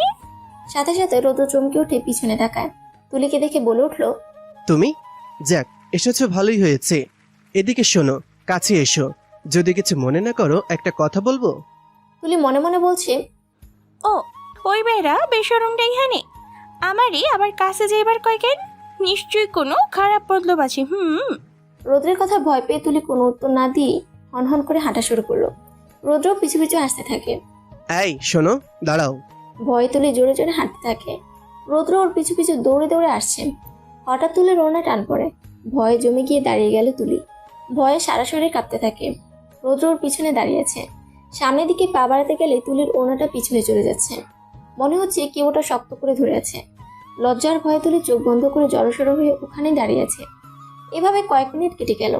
[SPEAKER 1] সাথে সাথে রৌদ্র চমকে উঠে পিছনে তাকায়। তুলিকে দেখে বলে উঠলো,
[SPEAKER 9] তুমি? যাক, এসেছো ভালোই হয়েছে। এদিকে শোনো, কাছে এসো। যদি কিছু মনে না করো, একটা কথা বলবো।
[SPEAKER 1] তুলি মনে মনে বলছে,
[SPEAKER 15] ও ওই বেড়া বেশরমটা এখানে আমারই আবার কাছে যাইবার কয় কেন? নিশ্চয়ই কোনো খারাপ মতলব আছে।
[SPEAKER 1] রৌদ্রের কথা ভয় পেয়ে তুলি কোনো উত্তর না দিয়ে হনহন করে হাঁটা শুরু করলো। রৌদ্র পিছু পিছু আসতে থাকে।
[SPEAKER 9] এই শোনো, দাঁড়াও।
[SPEAKER 1] ভয় তুলি জোরে জোরে হাঁটতে থাকে। রৌদ্র ওর পিছু পিছু দৌড়ে দৌড়ে আসছে। হঠাৎ তুলির ওড়না টান পড়ে। ভয়ে জমে গিয়ে দাঁড়িয়ে গেল তুলি। ভয়ে সারা শরীর কাঁপতে থাকে। রৌদ্র ওর পিছনে দাঁড়িয়ে আছে। সামনের দিকে পা বাড়াতে গেলে তুলির ওড়নাটা পিছনে চলে যাচ্ছে। মনে হচ্ছে কেউ ওটা শক্ত করে ধরে আছে। লজ্জার ভয়ে তুলি চোখ বন্ধ করে জড়সড় হয়ে ওখানে দাঁড়িয়ে আছে। এভাবে কয়েক মিনিট কেটে গেল।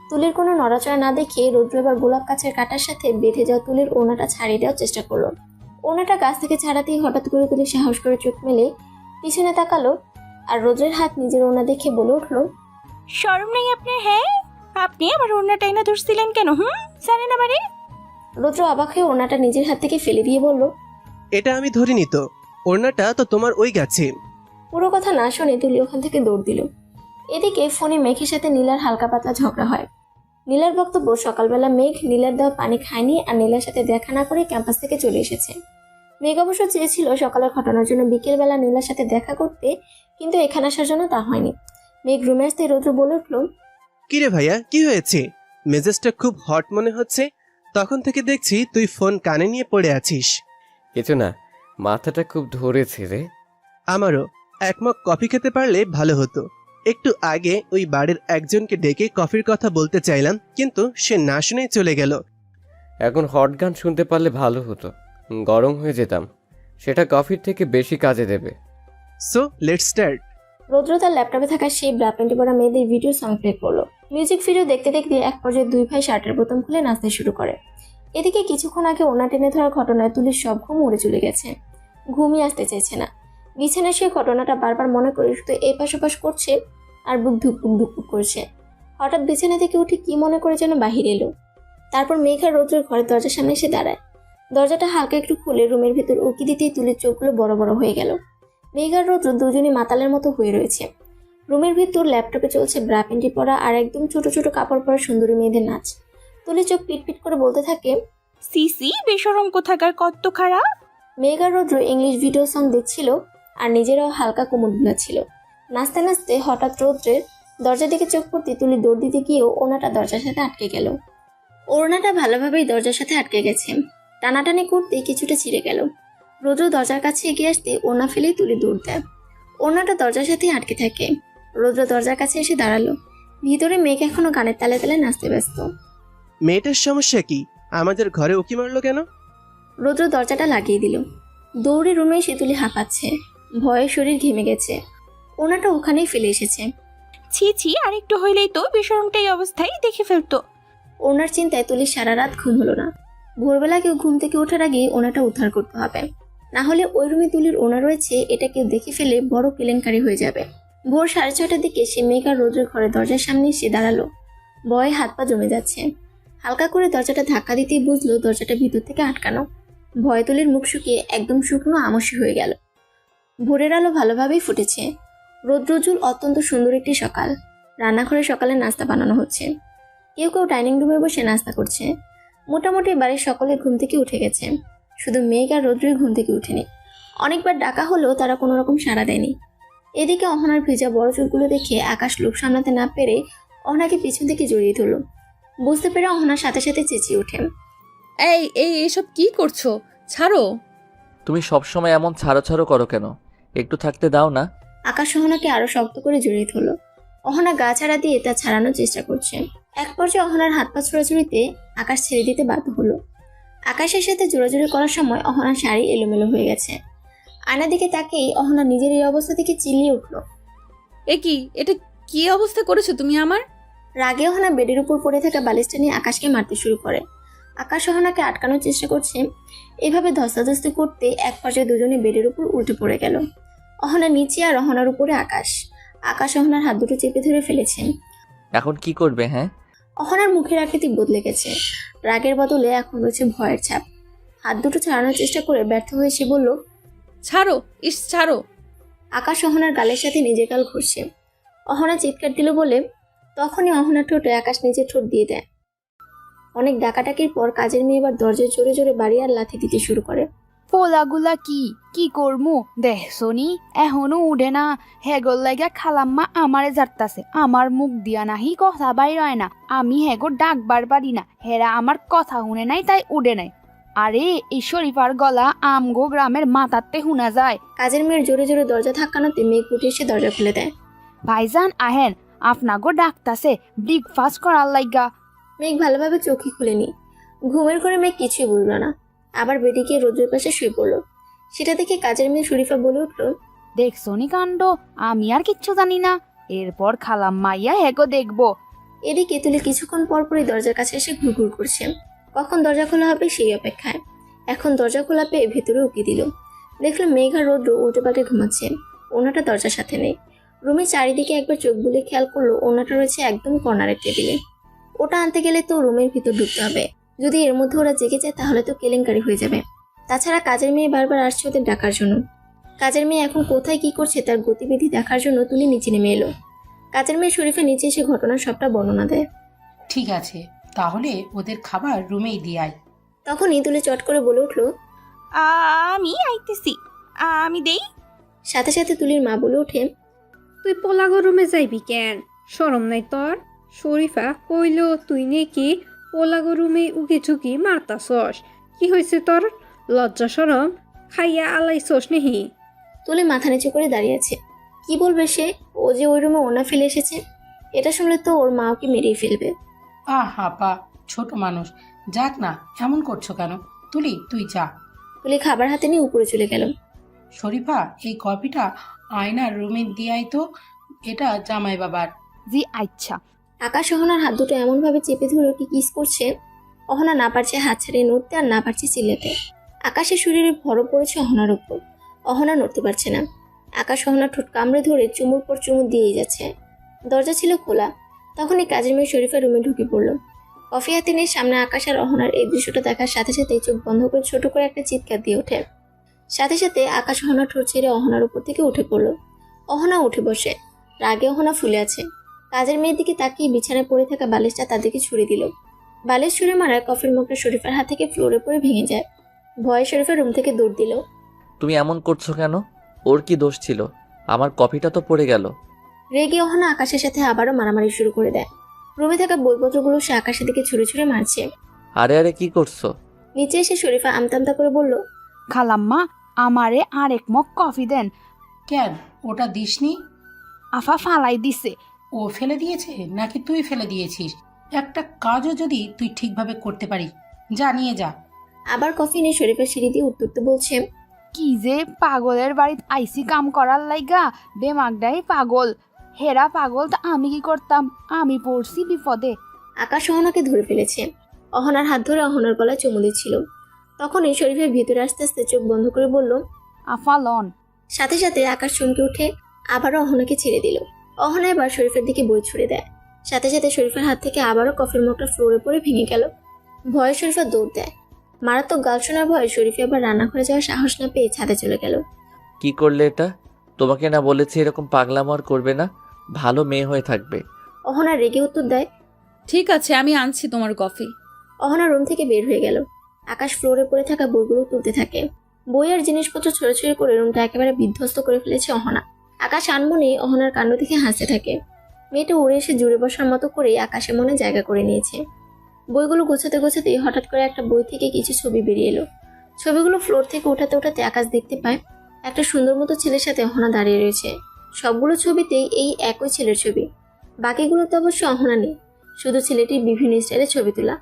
[SPEAKER 1] তুলির কোনো নড়াচড়া না দেখে রৌদ্র এবার গোলাপ গাছের কাঁটার সাথে বেঁধে যাওয়া তুলির ওড়নাটা ছাড়িয়ে দেওয়ার চেষ্টা করলো। ওড়নাটা গাছ থেকে ছাড়াতেই হঠাৎ করে তুলি সাহস করে চোখ মেলে পিছনে তাকালো, আর রৌদ্রের হাত নিজের ওড়না দেখে বলে উঠলো,
[SPEAKER 15] শরম নেই আপনার? হ্যাঁ, আপনি আমার ওড়না টাইনা ধরছিলেন কেন? জানেন আমারে?
[SPEAKER 1] রৌদ্র অবাক হয়ে ওড়নাটা নিজের হাত থেকে ফেলে দিয়ে বলল,
[SPEAKER 9] এটা আমি ধরিনি তো, ওড়নাটা তো তোমার ওই গাছে।
[SPEAKER 1] পুরো কথা না শুনে তুলি ওখান থেকে দৌড় দিল। এদিকে ফোনে মেঘের সাথে নীলার হালকা পাতলা ঝগড়া হয়। নীলার বক্তব্য, সকালবেলা মেঘ নীলার দেওয়া পানি খায়নি আর নীলার সাথে দেখা না করে ক্যাম্পাস থেকে চলে এসেছে। মেঘ অবশ্য চেয়েছিল সকালের ঘটনার জন্য বিকেলবেলা নীলার সাথে দেখা করতে, কিন্তু এখানে আসার জন্য তা হয়নি। মেঘ রুমে আসতে রৌদ্র বলে উঠল,
[SPEAKER 9] কিরে ভাইয়া, কি হয়েছে? মেজাজটা খুব হট মনে হচ্ছে। তখন থেকে দেখছি তুই ফোন কানে নিয়ে পড়ে আছিস।
[SPEAKER 8] কিছু না, মাথাটা খুব ধরেছে রে।
[SPEAKER 9] আমারও এক মগ কফি খেতে পারলে ভালো হতো। একটু আগে ওই বাড়ির একজনকে ডেকে কফির কথা বলতে চাইলাম, কিন্তু সে না শুনেই চলে গেল।
[SPEAKER 8] এখন হট গান শুনতে পারলে ভালো হতো, গরম হয়ে যেতাম। সেটা কফির থেকে বেশি কাজে দেবে।
[SPEAKER 9] So let's start.
[SPEAKER 1] রৌদ্র তার ল্যাপটপে থাকা সেই ব্রা প্যান্টে পরা মেয়েদের ভিডিও সং প্লে করলো। মিউজিক ভিডিও দেখতে দেখতে এক পর্যায়ে দুই ভাই শার্টের বোতাম খুলে নাচতে শুরু করে। এদিকে কিছুক্ষণ আগে ওনা টেনে ধরার ঘটনায় তুলির সব ঘুম উড়ে চলে গেছে। ঘুমই আসতে চাইছে না। বিছানায় সে ঘটনাটা বারবার মনে করে শুধু এপাশ ওপাশ করছে আর বুক ধুকপুক ধুকপুক করছে। হঠাৎ বিছানা থেকে উঠে কি মনে করে যেন বাহির এলো। তারপর মেঘ আর রৌদ্রের ঘরের দরজার সামনে এসে দাঁড়ায়। দরজাটা হালকা একটু খুলে রুমের ভেতর উকি দিতেই তুলির চোখগুলো বড় বড় হয়ে গেল। মেঘ আর রৌদ্র দুজনই মাতালের মতো হয়ে রয়েছে। রুমের ভিতর ল্যাপটপে চলছে ব্রা প্যান্টি পরা আর একদম ছোট ছোট কাপড় পরা সুন্দরী মেয়েদের নাচ। তুলি চোখ পিটপিট করে বলতে থাকে,
[SPEAKER 15] সিসি বেশরম কোথাকার, কত খারাপ।
[SPEAKER 1] মেঘ আর রৌদ্র ইংলিশ ভিডিও সং দেখছিল আর নিজেরাও হালকা কোমর ছিল। নাচতে নাচতে হঠাৎ রৌদ্রের দরজার দিকে চোখ পড়তে তুলি দৌড় দিতে গিয়েও ওনাটা দরজার সাথে আটকে গেল। ওড়নাটা ভালোভাবেই দরজার সাথে আটকে গেছে। টানাটানি করতে কিছুটা ছিঁড়ে গেল। রৌদ্র দরজার কাছে এগিয়ে আসতে ওড়না ফেলেই তুলি দৌড় দেয়। ওড়নাটা দরজার সাথে আটকে থাকে। রৌদ্র দরজার কাছে এসে দাঁড়ালো। ভিতরে মেঘ এখনো গানের তালে তালে নাচতে ব্যস্ত।
[SPEAKER 9] মেয়েটার সমস্যা কি? আমাদের ঘরে উকি মারলো কেন?
[SPEAKER 1] রৌদ্র দরজাটা লাগিয়ে দিল। দৌড়ে রুমে এসে তুলি হাঁপাচ্ছে। ভয়ে শরীর ঘেমে গেছে। ওনাটা ওখানেই ফেলে এসেছে।
[SPEAKER 15] ছি ছি, আর একটু হইলেই তো বেশরমটা এই অবস্থায় দেখে ফেলতো।
[SPEAKER 1] ওনার চিন্তায় তুলির সারা রাত ঘুম হলো না। ভোরবেলা কেউ ঘুম থেকে ওঠার আগে ওনাটা উদ্ধার করতে হবে, না হলে ওই রুমে তুলির ওনা রয়েছে এটা কেউ দেখে ফেলে বড় কেলেঙ্কারি হয়ে যাবে। ভোর 6:30টার দিকে সে মেঘ আর রৌদ্রের ঘরের দরজার সামনে এসে দাঁড়ালো। ভয়ে হাত পা জমে যাচ্ছে। হালকা করে দরজাটা ধাক্কা দিতেই বুঝলো দরজাটা ভিতর থেকে আটকানো। ভয়ে তুলির মুখ শুকিয়ে একদম শুকনো আমসি হয়ে গেল। ভোরের আলো ভালোভাবেই ফুটেছে। রৌদ্রজুল অত্যন্ত সুন্দর একটি সকাল। রান্নাঘরে সকালে নাস্তা বানানো হচ্ছে। কেউ কেউ ডাইনিং রুমে বসে নাস্তা করছে। মোটামুটি বাড়ির সকলে ঘুম থেকে উঠে গেছে। শুধু মেঘ আর রৌদ্রই ঘুম থেকে উঠেনি। অনেকবার ডাকা হলেও তারা কোনো রকম সাড়া দেয়নি। এদিকে অহনার ভেজা বড় চুলগুলো দেখে আকাশ লোভ সামলাতে না পেরে অহনাকে পিছন থেকে জড়িয়ে ধরল। বুঝতে পেরে অহনার সাথে সাথে চেঁচিয়ে ওঠে,
[SPEAKER 3] এইসব কি করছো? ছাড়ো।
[SPEAKER 2] তুমি সবসময় এমন ছাড়ো ছাড়ো করো কেন? একটু থাকতে দাও না।
[SPEAKER 1] আকাশ অহনাকে আরো শক্ত করে জড়িয়ে ধরল। অহনা গা ছাড়া দিয়ে তা ছাড়ানোর চেষ্টা করছে। এক পর্যায়ে অহনার হাত পা ছোড়াছুড়িতে আকাশ ছেড়ে দিতে বাধ্য হলো। আকাশের সাথে জোড়াজোড়ি করার সময় অহনার শাড়ি এলোমেলো হয়ে গেছে। আয়নার দিকে তাকেই অহনা নিজের এই অবস্থা থেকে চিল্লিয়ে উঠল,
[SPEAKER 3] এটা কি অবস্থা করেছো তুমি আমার?
[SPEAKER 1] রাগে অহনা বেডের উপর পড়ে থাকা বালিশটা নিয়ে আকাশকে মারতে শুরু করে। আকাশ অহনাকে আটকানোর চেষ্টা করছে। এভাবে ধস্তাধস্তি করতে এক পর্যায়ে দুজনে বেডের উপর উল্টে পড়ে গেল। অহনা নিচে আর অহনার উপরে আকাশ। আকাশ অহনার হাত দুটো চেপে ধরে ফেলেছে।
[SPEAKER 2] এখন কি করবে? হ্যাঁ,
[SPEAKER 1] অহনার মুখের আকৃতি বদলে গেছে। রাগের বদলে এখন রয়েছে ভয়ের ছাপ। হাত দুটো ছাড়ানোর চেষ্টা করে ব্যর্থ হয়ে সে বলল,
[SPEAKER 3] ছাড়ো, ছাড়ো।
[SPEAKER 1] আকাশ অহনার গালের সাথে নিজের গাল ঘুরছে। অহনা চিৎকার দিল বলে তখনই অহনার ঠোঁটে আকাশ নিজের ঠোঁট দিয়ে দেয়। অনেক ডাকাডাকির পর কাজের মেয়ে এবার দরজায় জোরে জোরে বাড়ি আর লাথি দিতে শুরু করে।
[SPEAKER 16] পোলাগুলা কি করমু দেখছনি, এখনো উঠে না। হেগর লাগা খালাম্মা আমারে জারতাছে, আমার মুখ দিয়া নাহি কথা বাইর হয় না। আমি হেগর ডাকবার পারি না, হেরা আমার কথা শুনে নাই তাই উঠে নাই। আরে এই শরীফার গলা আমগো গ্রামের মাথাতে শুনা যায়।
[SPEAKER 1] কাজের মেয়ের জোরে জোরে দরজা ধাক্কানোতে মেঘ উঠে এসে দরজা খুলে দেয়।
[SPEAKER 16] ভাইজান আহেন, আপনাগো ডাকতাছে ব্রেকফাস্ট করার লাইগা।
[SPEAKER 1] মেঘ ভালোভাবে চোখই খুলেনি। ঘুমের ঘরে মেঘ কিছুই বুঝলো না। আবার বেডে গিয়ে রোদ্রের পাশে শুয়ে পড়ল। সেটা দেখে কাজের মেয়ে শরীফা বলে উঠল,
[SPEAKER 16] দেখছনি কাণ্ড, আমি আর কিচ্ছু জানি না। এরপর খালাম্মা ইয়া হেগো দেখবো।
[SPEAKER 1] এদিকে তুলে কিছুক্ষণ পর পরই দরজার কাছে এসে ঘুরঘুর করছে। কখন দরজা খোলা হবে সেই অপেক্ষায়। এখন দরজা খোলা পেয়ে ভেতরে উকি দিল। দেখলো মেঘ আর রৌদ্র উল্টে পাল্টে ঘুমাচ্ছে। ওনাটা দরজার সাথে নেই। রুমের চারিদিকে একবার চোখ বুলে খেয়াল করলো ওনাটা রয়েছে একদম কর্নারের টেবিলে। ওটা আনতে গেলে তো রুমের ভিতর ঢুকতে হবে। যদি এর মধ্যে ওরা জেগে যায় তাহলে তো কেলেঙ্কারি হয়ে যাবে। তাছাড়া কাজের মেয়ে বারবার আসছে ওদের ডাকার জন্য। কাজের মেয়ে এখন কোথায় কি করছে তার গতিবিধি দেখার জন্য তুলি নিচে নেমে এলো। কাজের মেয়ে শরীফা নিচে এসে ঘটনার সবটা বর্ণনা দেয়।
[SPEAKER 13] ঠিক আছে, তাহলে ওদের খাবার রুমেই দিয়ে আয়।
[SPEAKER 1] তখনই তুলি চট করে বলে উঠল,
[SPEAKER 15] আমি আইতেছি, আমি দেই।
[SPEAKER 1] সাথে সাথে তুলির মা বলে ওঠে,
[SPEAKER 17] তুই পোলাগো রুমে যাইবি কেন? শরম নাই তোর? শরীফা কইল তুই নাকি পোলাগো রুমে উকি ঝুঁকি মারতাছস। কি হয়েছে তোর? লজ্জা শরম খাইয়া আলাইছস নেহি?
[SPEAKER 1] তুলি মাথা নিচু করে দাঁড়িয়ে আছে। কি বলবে সে? ও যে ওই রুমে ওনা ফেলে এসেছে। এটা শুনলে তো ওর মা ওকে মেরেই ফেলবে।
[SPEAKER 13] আপা, ছোট মানুষ, যাক না, এমন করছো কেন? তুলি, তুই যা।
[SPEAKER 1] তুলি খাবার হাতে নিয়ে উপরে চলে গেল।
[SPEAKER 13] শরীফা, এই কপিটা আয়নার রুমে দিয়ে আয় তো, এটা জামাই বাবার।
[SPEAKER 15] জি আচ্ছা।
[SPEAKER 1] আকাশ অহনার হাত দুটো এমনভাবে চেপে ধরে ওকে কিস করছে, অহনা না পারছে হাত ছাড়িয়ে নড়তে আর না পারছে চিল্লাতে। আকাশের শরীরে ভরও পড়েছে অহনার উপর। অহনা নড়তে পারছে না। আকাশ অহনার ঠোঁট কামড়ে ধরে চুমুর পর চুমুর দিয়েই যাচ্ছে। দরজা ছিল খোলা। তখনই কাজের মেয়ে শরীফা রুমে ঢুকে পড়ল। কফি হাতে নিয়ে সামনে আকাশ আর অহনার এই দৃশ্যটা দেখার সাথে সাথেই চোখ বন্ধ করে ছোট করে একটা চিৎকার দিয়ে ওঠে। সাথে সাথে আকাশ অহনার ঠোঁট ছেড়ে অহনার উপর থেকে উঠে পড়ল। অহনা উঠে বসে। রাগে অহনা ফুলে আছে। কাজের মেয়ের দিকে তাকিয়ে বিছানায় পড়ে থাকা বালিশটা তার দিকে ছুড়ে দিল। বালিশ ছুড়ে মারায় কফির মুখটা শরীফার হাত থেকে ফ্লোরে পড়ে ভেঙে যায়। ভয়ে শরীফা রুম থেকে দৌড় দিল।
[SPEAKER 2] তুমি এমন করছো কেন? ওর কি দোষ ছিল? আমার কফিটা তো পড়ে গেল।
[SPEAKER 1] রেগে অহনা আকাশের সাথে আবারও মারামারি শুরু করে দেয়। রুমে থাকা বইপত্রগুলো সে আকাশের দিকে ছুঁড়ে ছুঁড়ে মারছে।
[SPEAKER 2] আরে আরে, কি করছো?
[SPEAKER 1] নিচে এসে শরীফা আমতামতা করে বলল,
[SPEAKER 15] খালাম্মা, আমারে আর এক মগ কফি দেন।
[SPEAKER 13] কেন, ওটা দিসনি?
[SPEAKER 15] আফা ফালাই দিছে।
[SPEAKER 13] ও ফেলে দিয়েছে নাকি তুই ফেলে দিয়েছিস? একটা কাজও যদি তুই ঠিকভাবে করতে পারিস, যা নিয়ে যা।
[SPEAKER 1] আবার কফি নিয়ে শরীফা সিঁড়ি দিয়ে উঠতে বলছে,
[SPEAKER 15] কি যে পাগলের বাড়িতে আইসি কাম করার লাইগা, বেমাগডাই পাগল। হেরা পাগল তা আমি কি করতাম? আমি পড়ছি বিপদে।
[SPEAKER 1] আকাশ অহনাকে ধরে ফেলেছে। অহনার হাত ধরে অহনার গলায় চুমু দিচ্ছিল। তখনই শরীফের ভিতরে আস্তে আস্তে চোখ বন্ধ করে বলল,
[SPEAKER 15] আফা লন।
[SPEAKER 1] সাথে সাথে আকাশ চমকে উঠে আবারও অহনাকে ছেড়ে দিল। অহনা এবার শরীফের দিকে বই ছুড়ে দেয়। সাথে সাথে শরীফের হাত থেকে আবারও কফির মুখটা ফ্লোরে পড়ে ভেঙে গেল। ভয়ে শরীফা দৌড় দেয়। মারাত্মক গাল শোনার ভয়ে শরীফা আবার রান্নাঘরে যাওয়ার সাহস না পেয়ে ছাদে চলে গেল।
[SPEAKER 2] কি করলে এটা? তোমাকে না বলেছি এরকম পাগলামো আর করবে না? ভালো মেয়ে হয়ে থাকবে।
[SPEAKER 1] অহনা রেগে উত্তর দেয়,
[SPEAKER 3] ঠিক আছে, আমি আনছি তোমার কফি।
[SPEAKER 1] অহনা রুম থেকে বের হয়ে গেল। আকাশ ফ্লোরে পড়ে থাকা বইগুলো তুলতে থাকে। বই আর জিনিসপত্র ছড়াছড়ি করে রুমটা একেবারে বিধ্বস্ত করে ফেলেছে অহনা। আকাশ আনমনেই অহনার কাণ্ড দেখে হাসতে থাকে। মেয়েটা উড়ে এসে জুড়ে বসার মতো করেই আকাশের মনে জায়গা করে নিয়েছে। বইগুলো গোছাতে গোছাতেই হঠাৎ করে একটা বই থেকে কিছু ছবি বেরিয়ে এলো। ছবিগুলো ফ্লোর থেকে ওঠাতে ওঠাতে আকাশ দেখতে পায় একটা সুন্দর মতো ছেলের সাথে অহনা দাঁড়িয়ে রয়েছে। সবগুলো ছবিতেই এই একই ছেলের ছবি। বাকিগুলোতে অবশ্য অহনা নেই, শুধু ছেলেটির বিভিন্ন স্টাইলে ছবি তোলা।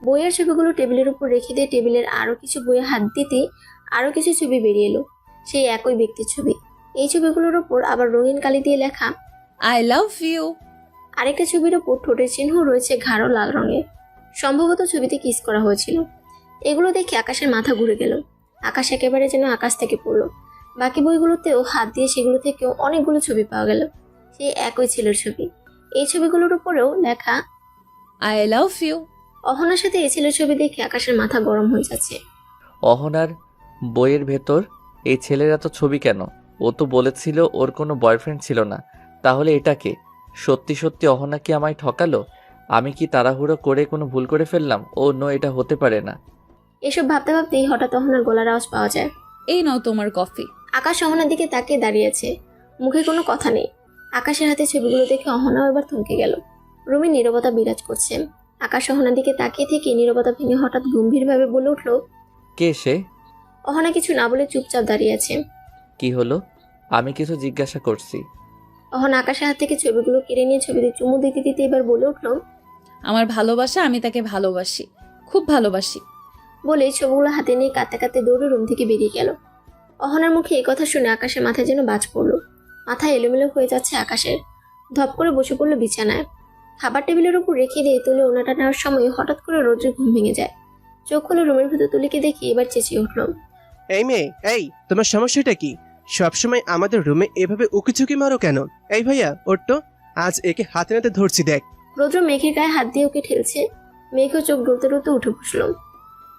[SPEAKER 1] বইয়ের ছবিগুলো টেবিলের উপর রেখে দিয়ে টেবিলের আরও কিছু বইয়ে হাত দিতেই আরও কিছু ছবি বেরিয়ে এলো, সেই একই ব্যক্তির ছবি। এই ছবিগুলোর উপর আবার রঙিন কালি দিয়ে লেখা
[SPEAKER 3] আই লাভ ইউ।
[SPEAKER 1] আরেকটা ছবির ওপর ঠোঁটের চিহ্ন রয়েছে গাঢ় লাল রঙের। সম্ভবত ছবিতে কিস করা হয়েছিল। এগুলো দেখে আকাশের মাথা ঘুরে গেল। আকাশ একেবারে যেন আকাশ থেকে পড়লো। বাকি বইগুলোতেও হাত দিয়ে সেগুলো থেকেও অনেকগুলো ছবি পাওয়া গেল, সেই একই ছেলের ছবি। এই ছবিগুলোর উপরেও লেখা
[SPEAKER 3] আই লাভ ইউ।
[SPEAKER 1] অহনার সাথে এই ছেলের ছবি দেখে আকাশের মাথা গরম হয়ে যাচ্ছে।
[SPEAKER 2] অহনার বইয়ের ভেতর এই ছেলের এত ছবি কেন? ও তো বলেছিল ওর কোনো বয়ফ্রেন্ড ছিল না। তাহলে এটা কে? সত্যি সত্যি অহনা কি আমায় ঠকালো? আমি কি তাড়াহুড়ো করে কোনো ভুল করে ফেললাম? ও নো, এটা হতে পারে না।
[SPEAKER 1] এসব ভাবতে ভাবতেই হঠাৎ অহনার গলার আওয়াজ পাওয়া যায়,
[SPEAKER 3] এই নাও তোমার কফি।
[SPEAKER 1] আকাশ অহনার দিকে তাকিয়ে দাঁড়িয়ে আছে, মুখে কোনো কথা নেই। আকাশের হাতে ছবিগুলো দেখে অহনাও এবার থমকে গেল। রুমে নীরবতা বিরাজ করছে। আকাশ অহনার দিকে তাকিয়ে থেকে নীরবতা ভেঙে হঠাৎ গম্ভীরভাবে বলে উঠল,
[SPEAKER 2] কে সে?
[SPEAKER 1] অহনা কিছু না বলে চুপচাপ দাঁড়িয়ে আছে।
[SPEAKER 2] কি হলো? আমি কিছু জিজ্ঞাসা করছি।
[SPEAKER 1] অহনা আকাশের হাত থেকে ছবিগুলো কেড়ে নিয়ে ছবিতে চুমু দিতে দিতে এবার বলে উঠল,
[SPEAKER 3] আমার ভালোবাসা, আমি তাকে ভালোবাসি, খুব ভালোবাসি।
[SPEAKER 1] বলে ছবিগুলো হাতে নিয়ে কাঁদতে কাঁদতে দৌড়ে রুম থেকে বেরিয়ে গেল। অহনার মুখে এই কথা শুনে আকাশের মাথায় যেন বাজ পড়ল। মাথা এলোমেলো হয়ে যাচ্ছে আকাশের। ধপ করে বসে পড়লো বিছানায়। খাবার টেবিলের উপর রেখে দিয়ে তুলে ওনাটা নেওয়ার সময় হঠাৎ করে রোদ্রে ঘুম ভেঙে যায়। চোখ খুলে রুমের ভেতর তুলিকে দেখে এবার চেঁচিয়ে উঠল,
[SPEAKER 9] এই মেয়ে, এই তোমার সমস্যাটা কি? সবসময় আমাদের রুমে এভাবে উকিঝুঁকি মারো কেন? এই ভাইয়া, ওর তো আজ একে হাতে নাতে ধরছি দেখ।
[SPEAKER 1] রৌদ্র মেঘের গায়ে হাত দিয়ে ওকে ঠেলছে। মেঘও চোখ ডলতে ডলতে উঠে বসল।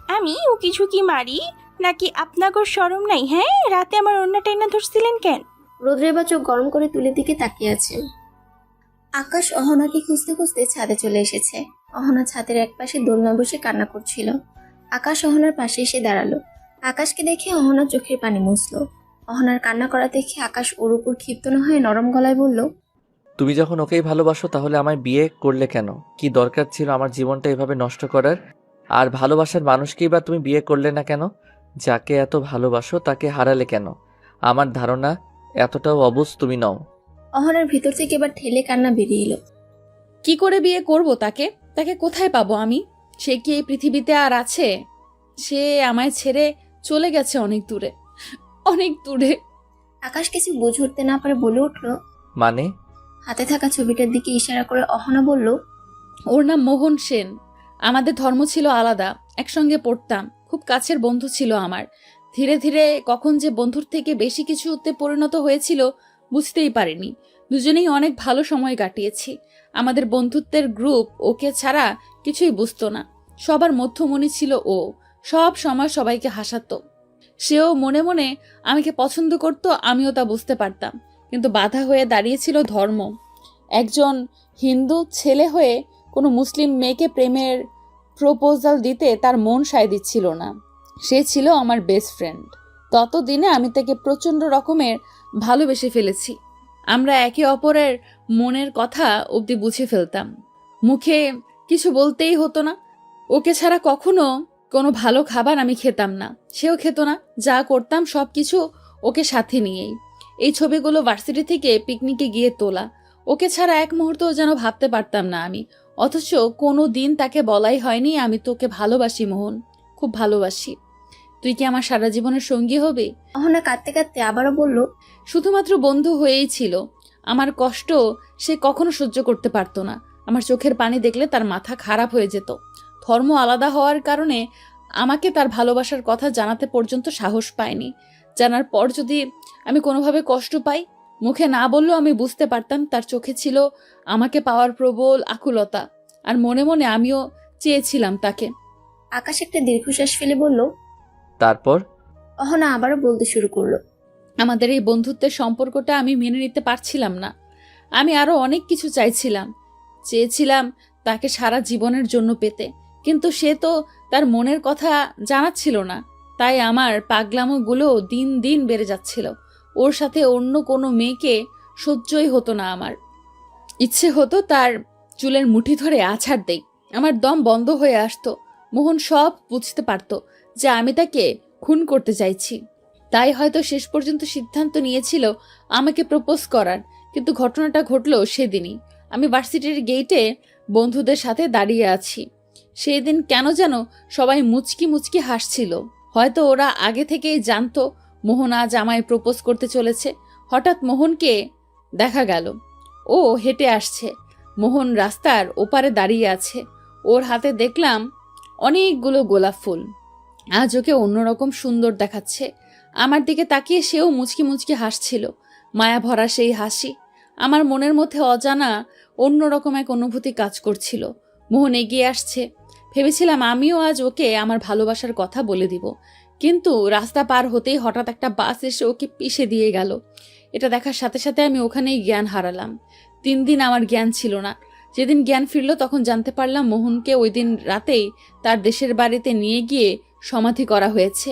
[SPEAKER 15] আমি উকি ঝুঁকি মারি নাকি? আপনাগর শরম নাই? হ্যাঁ, রাতে আমার অন্য টাইনা ধরছিলেন কেন?
[SPEAKER 1] রৌদ্র এবার চোখ গরম করে তুলির দিকে তাকিয়ে আছে। আকাশ অহনাকে খুঁজতে খুঁজতে ছাদে চলে এসেছে। অহনা ছাদের একপাশে দোলনা বসে কান্না করছিল। আকাশ অহনার পাশে এসে দাঁড়ালো। আকাশকে দেখে অহনার চোখের পানি মুছলো। অহনার কান্না করা দেখে আকাশ ওর উপর ক্ষিপ্ত না হয়ে নরম গলায় বলল,
[SPEAKER 2] তুমি যখন ওকেই ভালোবাসো তাহলে আমায় বিয়ে করলে কেন? কি দরকার ছিল আমার জীবনটা এভাবে নষ্ট করার? আর ভালোবাসার মানুষকেই বা তুমি বিয়ে করলে না কেন? যাকে এত ভালোবাসো তাকে হারালে কেন? আমার ধারণা এতটাও অবুঝ তুমি নও।
[SPEAKER 1] অহনার ভিতর থেকে এবার ঠেলে কান্না বেরিয়ে এলো।
[SPEAKER 3] কি করে বিয়ে করব তাকে? তাকে কোথায় পাবো আমি? সে কি এই পৃথিবীতে আর আছে? সে আমায় ছেড়ে চলে গেছে অনেক দূরে, অনেক দূরে।
[SPEAKER 1] আকাশ কিছু বুঝে উঠতে না পারে বলে উঠল।
[SPEAKER 2] মানে?
[SPEAKER 1] হাতে থাকা ছবিটার দিকে ইশারা করে অহনা বলল,
[SPEAKER 3] ওর নাম মোহন সেন। আমাদের ধর্ম ছিল আলাদা, একসঙ্গে পড়তাম, খুব কাছের বন্ধু ছিল আমার। ধীরে ধীরে কখন যে বন্ধুর থেকে বেশি কিছুতে পরিণত হয়েছিল বুঝতেই পারিনি। দুজনেই অনেক ভালো সময় কাটিয়েছি। আমাদের বন্ধুত্বের গ্রুপ ওকে ছাড়া কিছুই বুঝতো না। সবার মধ্যমণি ছিল ও, সব সময় সবাইকে হাসাতো। সেও মনে মনে আমাকে পছন্দ করত, আমিও তা বুঝতে পারতাম। কিন্তু বাধা হয়ে দাঁড়িয়েছিল ধর্ম। একজন হিন্দু ছেলে হয়ে কোনো মুসলিম মেয়েকে প্রেমের প্রপোজাল দিতে তার মন সায় দিচ্ছিল না। সে ছিল আমার বেস্ট ফ্রেন্ড। ততদিনে আমি তাকে প্রচণ্ড রকমের ভালোবেসে ফেলেছি। আমরা একে অপরের মনের কথা অবধি বুঝে ফেলতাম। মুখে কিছু বলতেই হতো না। ওকে ছাড়া কখনো কোনো ভালো খাবার আমি খেতাম না, সেও খেত না। যা করতাম সব কিছু ওকে সাথে নিয়েই। এই ছবিগুলো ভার্সিটি থেকে পিকনিকে গিয়ে তোলা। ওকে ছাড়া এক মুহূর্তও যেন ভাবতে পারতাম না আমি। অথচ কোনো দিন তাকে বলাই হয়নি আমি তোকে ভালোবাসি মোহন, খুব ভালোবাসি। তুই কি আমার সারা জীবনের সঙ্গী হবে?
[SPEAKER 1] অহনা কাঁদতে কাঁদতে আবারও বলল,
[SPEAKER 3] শুধুমাত্র বন্ধু হয়েই ছিল। আমার কষ্ট সে কখনো সহ্য করতে পারতো না। আমার চোখের পানি দেখলে তার মাথা খারাপ হয়ে যেত। ধর্ম আলাদা হওয়ার কারণে আমাকে তার ভালোবাসার কথা জানাতে পর্যন্ত সাহস পায়নি। জানার পর যদি আমি কোনোভাবে কষ্ট পাই, মুখে না বললেও আমি বুঝতে পারতাম তার চোখে ছিল আমাকে পাওয়ার প্রবল আকুলতা। আর মনে মনে আমিও চেয়েছিলাম তাকে।
[SPEAKER 1] আকাশ একটা দীর্ঘশ্বাস ফেলে বলল,
[SPEAKER 2] তারপর?
[SPEAKER 1] অহনা আবারও বলতে শুরু করলো,
[SPEAKER 3] আমাদের এই বন্ধুত্বের সম্পর্কটা আমি মেনে নিতে পারছিলাম না। আমি আরো অনেক কিছু চাইছিলাম। চেয়েছিলাম তাকে সারা জীবনের জন্য পেতে, কিন্তু সে তো তার মনের কথা জানাচ্ছিল না। তাই আমার পাগলামোগুলো দিন দিন বেড়ে যাচ্ছিল। ওর সাথে অন্য কোনো মেয়েকে সহ্যই হতো না আমার। ইচ্ছে হতো তার চুলের মুঠি ধরে আছাড় দেই। আমার দম বন্ধ হয়ে আসতো। মোহন সব বুঝতে পারতো যে আমি তাকে খুন করতে চাইছি। তাই হয়তো শেষ পর্যন্ত সিদ্ধান্ত নিয়েছিল আমাকে প্রপোজ করার। কিন্তু ঘটনাটা ঘটলো সেদিনই। আমি ভার্সিটির গেটে বন্ধুদের সাথে দাঁড়িয়ে আছি। সেই দিন কেন যেন সবাই মুচকি মুচকি হাসছিল। হয়তো ওরা আগে থেকেই জানতো মোহন আজ আমায় প্রপোজ করতে চলেছে। হঠাৎ মোহনকে দেখা গেল। ও হেঁটে আসছে। মোহন রাস্তার ওপারে দাঁড়িয়ে আছে। ওর হাতে দেখলাম অনেকগুলো গোলাপ ফুল। আজ ওকে অন্যরকম সুন্দর দেখাচ্ছে। আমার দিকে তাকিয়ে সেও মুচকি মুচকি হাসছিল। মায়া ভরা সেই হাসি। আমার মনের মধ্যে অজানা অন্যরকম এক অনুভূতি কাজ করছিল। মোহন এগিয়ে আসছে। ভেবেছিলাম আমিও আজ ওকে আমার ভালোবাসার কথা বলে দিব। কিন্তু রাস্তা পার হতেই হঠাৎ একটা বাস এসে ওকে পিষে দিয়ে গেল। এটা দেখার সাথে সাথে আমি ওখানেই জ্ঞান হারালাম। 3 দিন আমার জ্ঞান ছিল না। যেদিন জ্ঞান ফিরল তখন জানতে পারলাম মোহনকে ওই দিন রাতেই তার দেশের বাড়িতে নিয়ে গিয়ে সমাধি করা হয়েছে।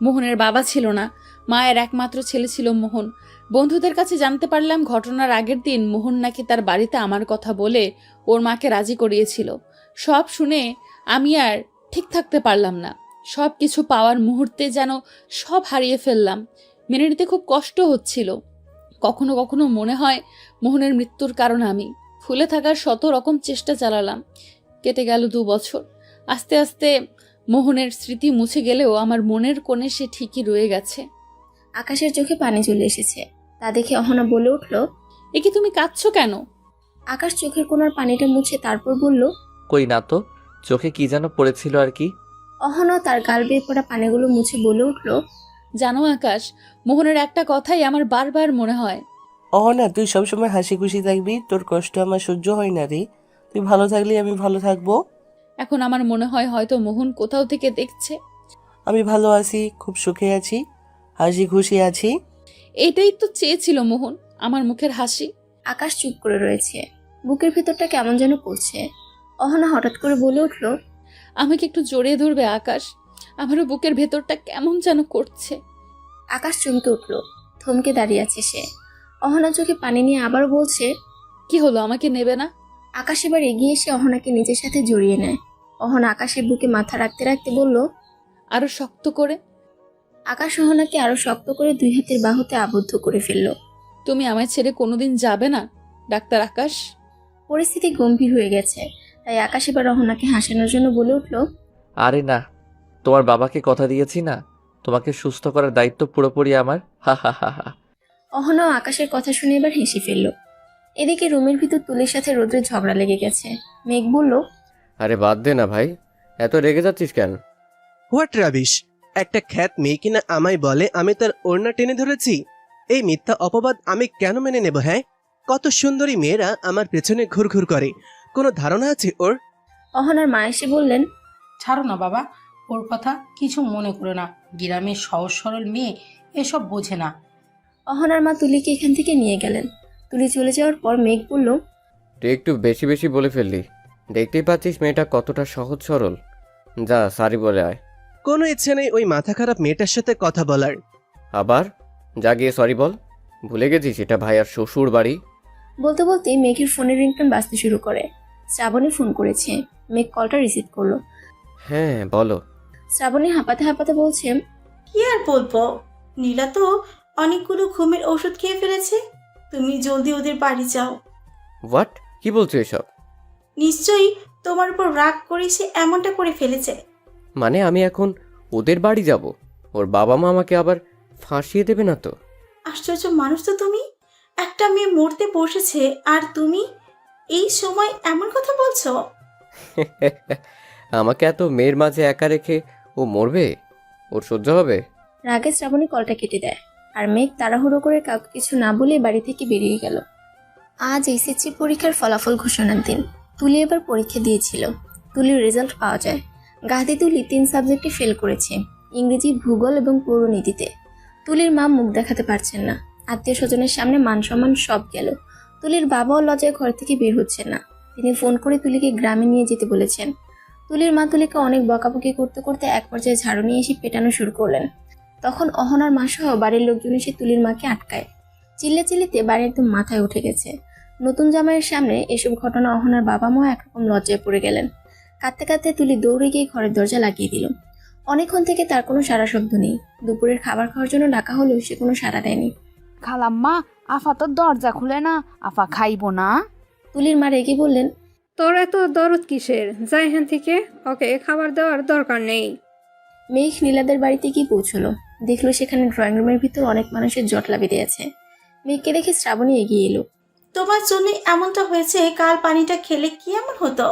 [SPEAKER 3] মোহনের বাবা ছিল না, মায়ের একমাত্র ছেলে ছিল মোহন। বন্ধুদের কাছে জানতে পারলাম ঘটনার আগের দিন মোহন নাকি তার বাড়িতে আমার কথা বলে ওর মাকে রাজি করিয়েছিল। সব শুনে আমি আর ঠিক থাকতে পারলাম না। সব কিছু পাওয়ার মুহূর্তে যেন সব হারিয়ে ফেললাম। মেনে নিতে খুব কষ্ট হচ্ছিল। কখনো কখনো মনে হয় মোহনের মৃত্যুর কারণ আমি। ফুলে থাকার শত রকম চেষ্টা চালালাম। কেটে গেল 2 বছর। আস্তে আস্তে মোহনের স্মৃতি মুছে গেলেও আমার মনের কোণে সে ঠিকই রয়ে গেছে।
[SPEAKER 1] আকাশের চোখে পানি চলে এসেছে। তা দেখে অহনা বলে উঠল,
[SPEAKER 3] এ কি তুমি কাঁদছো কেন?
[SPEAKER 1] আকাশ চোখের কোণার পানিটা মুছে তারপর বলল,
[SPEAKER 2] কই না তো, চোখে কি যেন পড়েছিল আর কি।
[SPEAKER 1] অহনা তার গাল বেয়ে পড়া পানিগুলো মুছে বলে উঠল,
[SPEAKER 3] জানো আকাশ, মোহনের একটা কথাই আমার বারবার মনে হয়।
[SPEAKER 18] অহনা, তুই সবসময় হাসি খুশি থাকবি। তোর কষ্ট আমার সহ্য হয় না রে। তুই ভালো থাকলে আমি ভালো থাকবো।
[SPEAKER 3] এখন আমার মনে হয় হয়তো মোহন কোথাও থেকে দেখছে।
[SPEAKER 18] আমি ভালো আছি, খুব সুখে আছি, হাসি খুশি আছি।
[SPEAKER 3] এটাই তো চেয়েছিল মোহন, আমার মুখের হাসি।
[SPEAKER 1] আকাশ চুপ করে রয়েছে। বুকের ভেতরটা কেমন যেন করছে। অহনা হঠাৎ করে বলে উঠল,
[SPEAKER 19] আমাকে একটু জড়িয়ে ধরবে আকাশ? আমারও বুকের ভেতরটা কেমন যেন করছে।
[SPEAKER 1] আকাশ চমকে উঠল, থমকে দাঁড়িয়ে আছে সে। অহনা চোখে পানি নিয়ে আবার বলছে,
[SPEAKER 19] কি হলো, আমাকে নেবে না?
[SPEAKER 1] আকাশ এবার এগিয়ে এসে অহনাকে নিজের সাথে জড়িয়ে নেয়। অহনা আকাশের বুকে মাথা রাখতে রাখতে বলল,
[SPEAKER 19] আরো শক্ত করে।
[SPEAKER 1] আকাশ অহনাকে আরো শক্ত করে 2 হাতের বাহুতে আবদ্ধ করে ফেলল।
[SPEAKER 19] তুমি আমায় ছেড়ে কোনোদিন যাবে না ডাক্তার আকাশ?
[SPEAKER 1] পরিস্থিতি গম্ভীর হয়ে গেছে, তাই আকাশ এবার অহনাকে হাসানোর জন্য বলে উঠল,
[SPEAKER 2] আরে না, তোমার বাবাকে কথা দিয়েছি না, তোমাকে সুস্থ করার দায়িত্ব পুরোপুরি আমার। হা হা হা হা।
[SPEAKER 1] অহনাও আকাশের কথা শুনে এবার হেসে ফেলল। এদিকে রুমের ভিতর তুলির সাথে রোদ্রের ঝগড়া লেগে গেছে। মেঘ বলল,
[SPEAKER 8] আরে বাদ দে না ভাই, এত রেগে যাচ্ছিস কেন?
[SPEAKER 9] What rubbish! একটা খ্যাত মেয়ে কিনা আমায় বলে আমি তার ওড়না টেনে ধরেছি। এই মিথ্যা অপবাদ আমি কেন মেনে নেব? হ্যাঁ, কত সুন্দরী মেয়েরা আমার পেছনে ঘুরঘুর করে, কোনো ধারণা আছে ওর?
[SPEAKER 1] অহনার মা এসে বললেন,
[SPEAKER 13] ছাড়ো না বাবা, ওর কথা কিছু মনে করো না। গ্রামের সহজ সরল মেয়ে এসব বোঝে না।
[SPEAKER 1] অহনার মা তুলিকে এখান থেকে নিয়ে গেলেন। তুলি চলে যাওয়ার পর মেঘ বলল,
[SPEAKER 8] তুই একটু বেশি বেশি বলে ফেললি। দেখতেই পাচ্ছিস মেয়েটা কতটা সহজ সরল। যা সারি বলে আয়।
[SPEAKER 9] কোনো ইচ্ছে নেই ওই মাথা খারাপ মেয়েটার সাথে কথা বলার।
[SPEAKER 8] আবার যা গিয়ে সরি বল। ভুলে গেছিস এটা ভাইয়ার শ্বশুর বাড়ি।
[SPEAKER 1] বলতে বলতে মেঘের ফোনের রিংটোন বাজতে শুরু করে। শ্রাবণী ফোন করেছে। মেঘ কলটা রিসিভ করলো।
[SPEAKER 8] হ্যাঁ বলো।
[SPEAKER 1] শ্রাবণী হাঁপাতে হাঁপাতে বলছে,
[SPEAKER 12] কি আর বলবো, নীলা তো অনেকগুলো ঘুমের ওষুধ খেয়ে ফেলেছে। তুমি জলদি ওদের বাড়ি যাও।
[SPEAKER 8] হোয়াট? কি বলছো এসব?
[SPEAKER 12] নিশ্চয়ই তোমার উপর রাগ করে সে এমনটা করে ফেলেছে।
[SPEAKER 8] মানে আমি এখন ওদের বাড়ি যাব? ওর বাবা মা আমাকে আবার ফাঁসিয়ে দেবে না তো?
[SPEAKER 12] আশ্চর্য মানুষ তো তুমি। একটা মেয়ে মরতে বসেছে আর তুমি এই সময় এমন কথা বলছো?
[SPEAKER 8] আমাকে এত মেয়ের মাঝে একা রেখে ও মরবে? ওর সহ্য হবে?
[SPEAKER 1] রাগে শ্রাবণী কলটা কেটে দেয়। আর মেঘ তাড়াহুড়ো করে কাউকে কিছু না বলে বাড়ি থেকে বেরিয়ে গেল। আজ এসএসসি পরীক্ষার ফলাফল ঘোষণার দিন। তুলি এবার পরীক্ষা দিয়েছিল। তুলির রেজাল্ট পাওয়া যায়। গাদি তুলি 3 সাবজেক্টে ফেল করেছে, ইংরেজি, ভূগোল এবং পৌরনীতিতে। তুলির মা মুখ দেখাতে পারছেন না। আত্মীয় স্বজনের সামনে মান সম্মান সব গেল। তুলির বাবাও লজ্জায় ঘর থেকে বের হচ্ছেন না। তিনি ফোন করে তুলিকে গ্রামে নিয়ে যেতে বলেছেন। তুলির মা তুলিকে অনেক বকাবকি করতে করতে এক পর্যায়ে ঝাড়ু নিয়ে এসে পেটানো শুরু করলেন। তখন অহনার মা সহ বাড়ির লোকজন এসে তুলির মাকে আটকায়। চিল্লাচিল্লিতে বাড়ি একদম মাথায় উঠে গেছে। নতুন জামাইয়ের সামনে এসব ঘটনা অহনার বাবা মা একরকম লজ্জায় পড়ে গেলেন। কাঁদতে কাঁদতে তুলি দৌড়ে গিয়ে ঘরের দরজা লাগিয়ে দিল। অনেকক্ষণ থেকে তার কোনো সাড়া শব্দ নেই। দুপুরের খাবার খাওয়ার জন্য ডাকা হলেও সে কোনো সাড়া দেয়নি।
[SPEAKER 15] খালাম্মা, আফা তো দরজা খুলে না, আফা খাইবো না?
[SPEAKER 1] তুলির মা রেগে বললেন,
[SPEAKER 17] তোর এত দরদ কিসের? যাই এখান থেকে, ওকে খাবার দেওয়ার দরকার নেই।
[SPEAKER 1] মেঘ নীলাদের বাড়িতে গিয়ে পৌঁছলো। দেখলো সেখানে ড্রয়িং রুমের ভিতর অনেক মানুষের জটলা বেঁধে আছে। মেঘকে দেখে শ্রাবণী এগিয়ে এলো।
[SPEAKER 12] তোমার জন্য এমনটা হয়েছে, কাল পানিটা খেলে কি এমন হতো?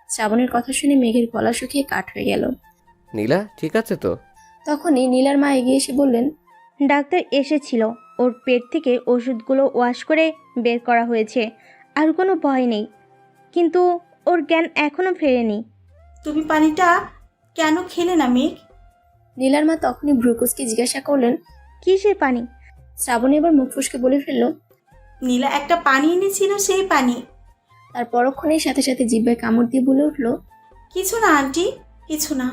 [SPEAKER 1] শ্রাবণীর কথা শুনে মেঘের গলা শুকিয়ে কাঠ হয়ে গেল।
[SPEAKER 8] নীলা ঠিক আছে তো?
[SPEAKER 1] তখনই নীলার মা এগিয়ে এসে বললেন,
[SPEAKER 20] ডাক্তার এসেছিল, ওর পেট থেকে ওষুধগুলো ওয়াশ করে বের করা হয়েছে, আর কোনো ভয় নেই, কিন্তু ওর জ্ঞান এখনো ফেরেনি।
[SPEAKER 12] তুমি পানিটা কেন খেলে না মেঘ?
[SPEAKER 1] নীলার মা তখনই ভ্রুকুচকে জিজ্ঞাসা করলেন,
[SPEAKER 20] কিসের পানি?
[SPEAKER 1] শ্রাবণী এবার মুখ ফুসকে বলে ফেলল,
[SPEAKER 12] নীলা একটা পানি এনেছিল, সেই পানি।
[SPEAKER 1] তার পরক্ষণেই সাথে সাথে জিহ্বায় কামড় দিয়ে বলে উঠল,
[SPEAKER 12] কিছু না আন্টি, কিছু না।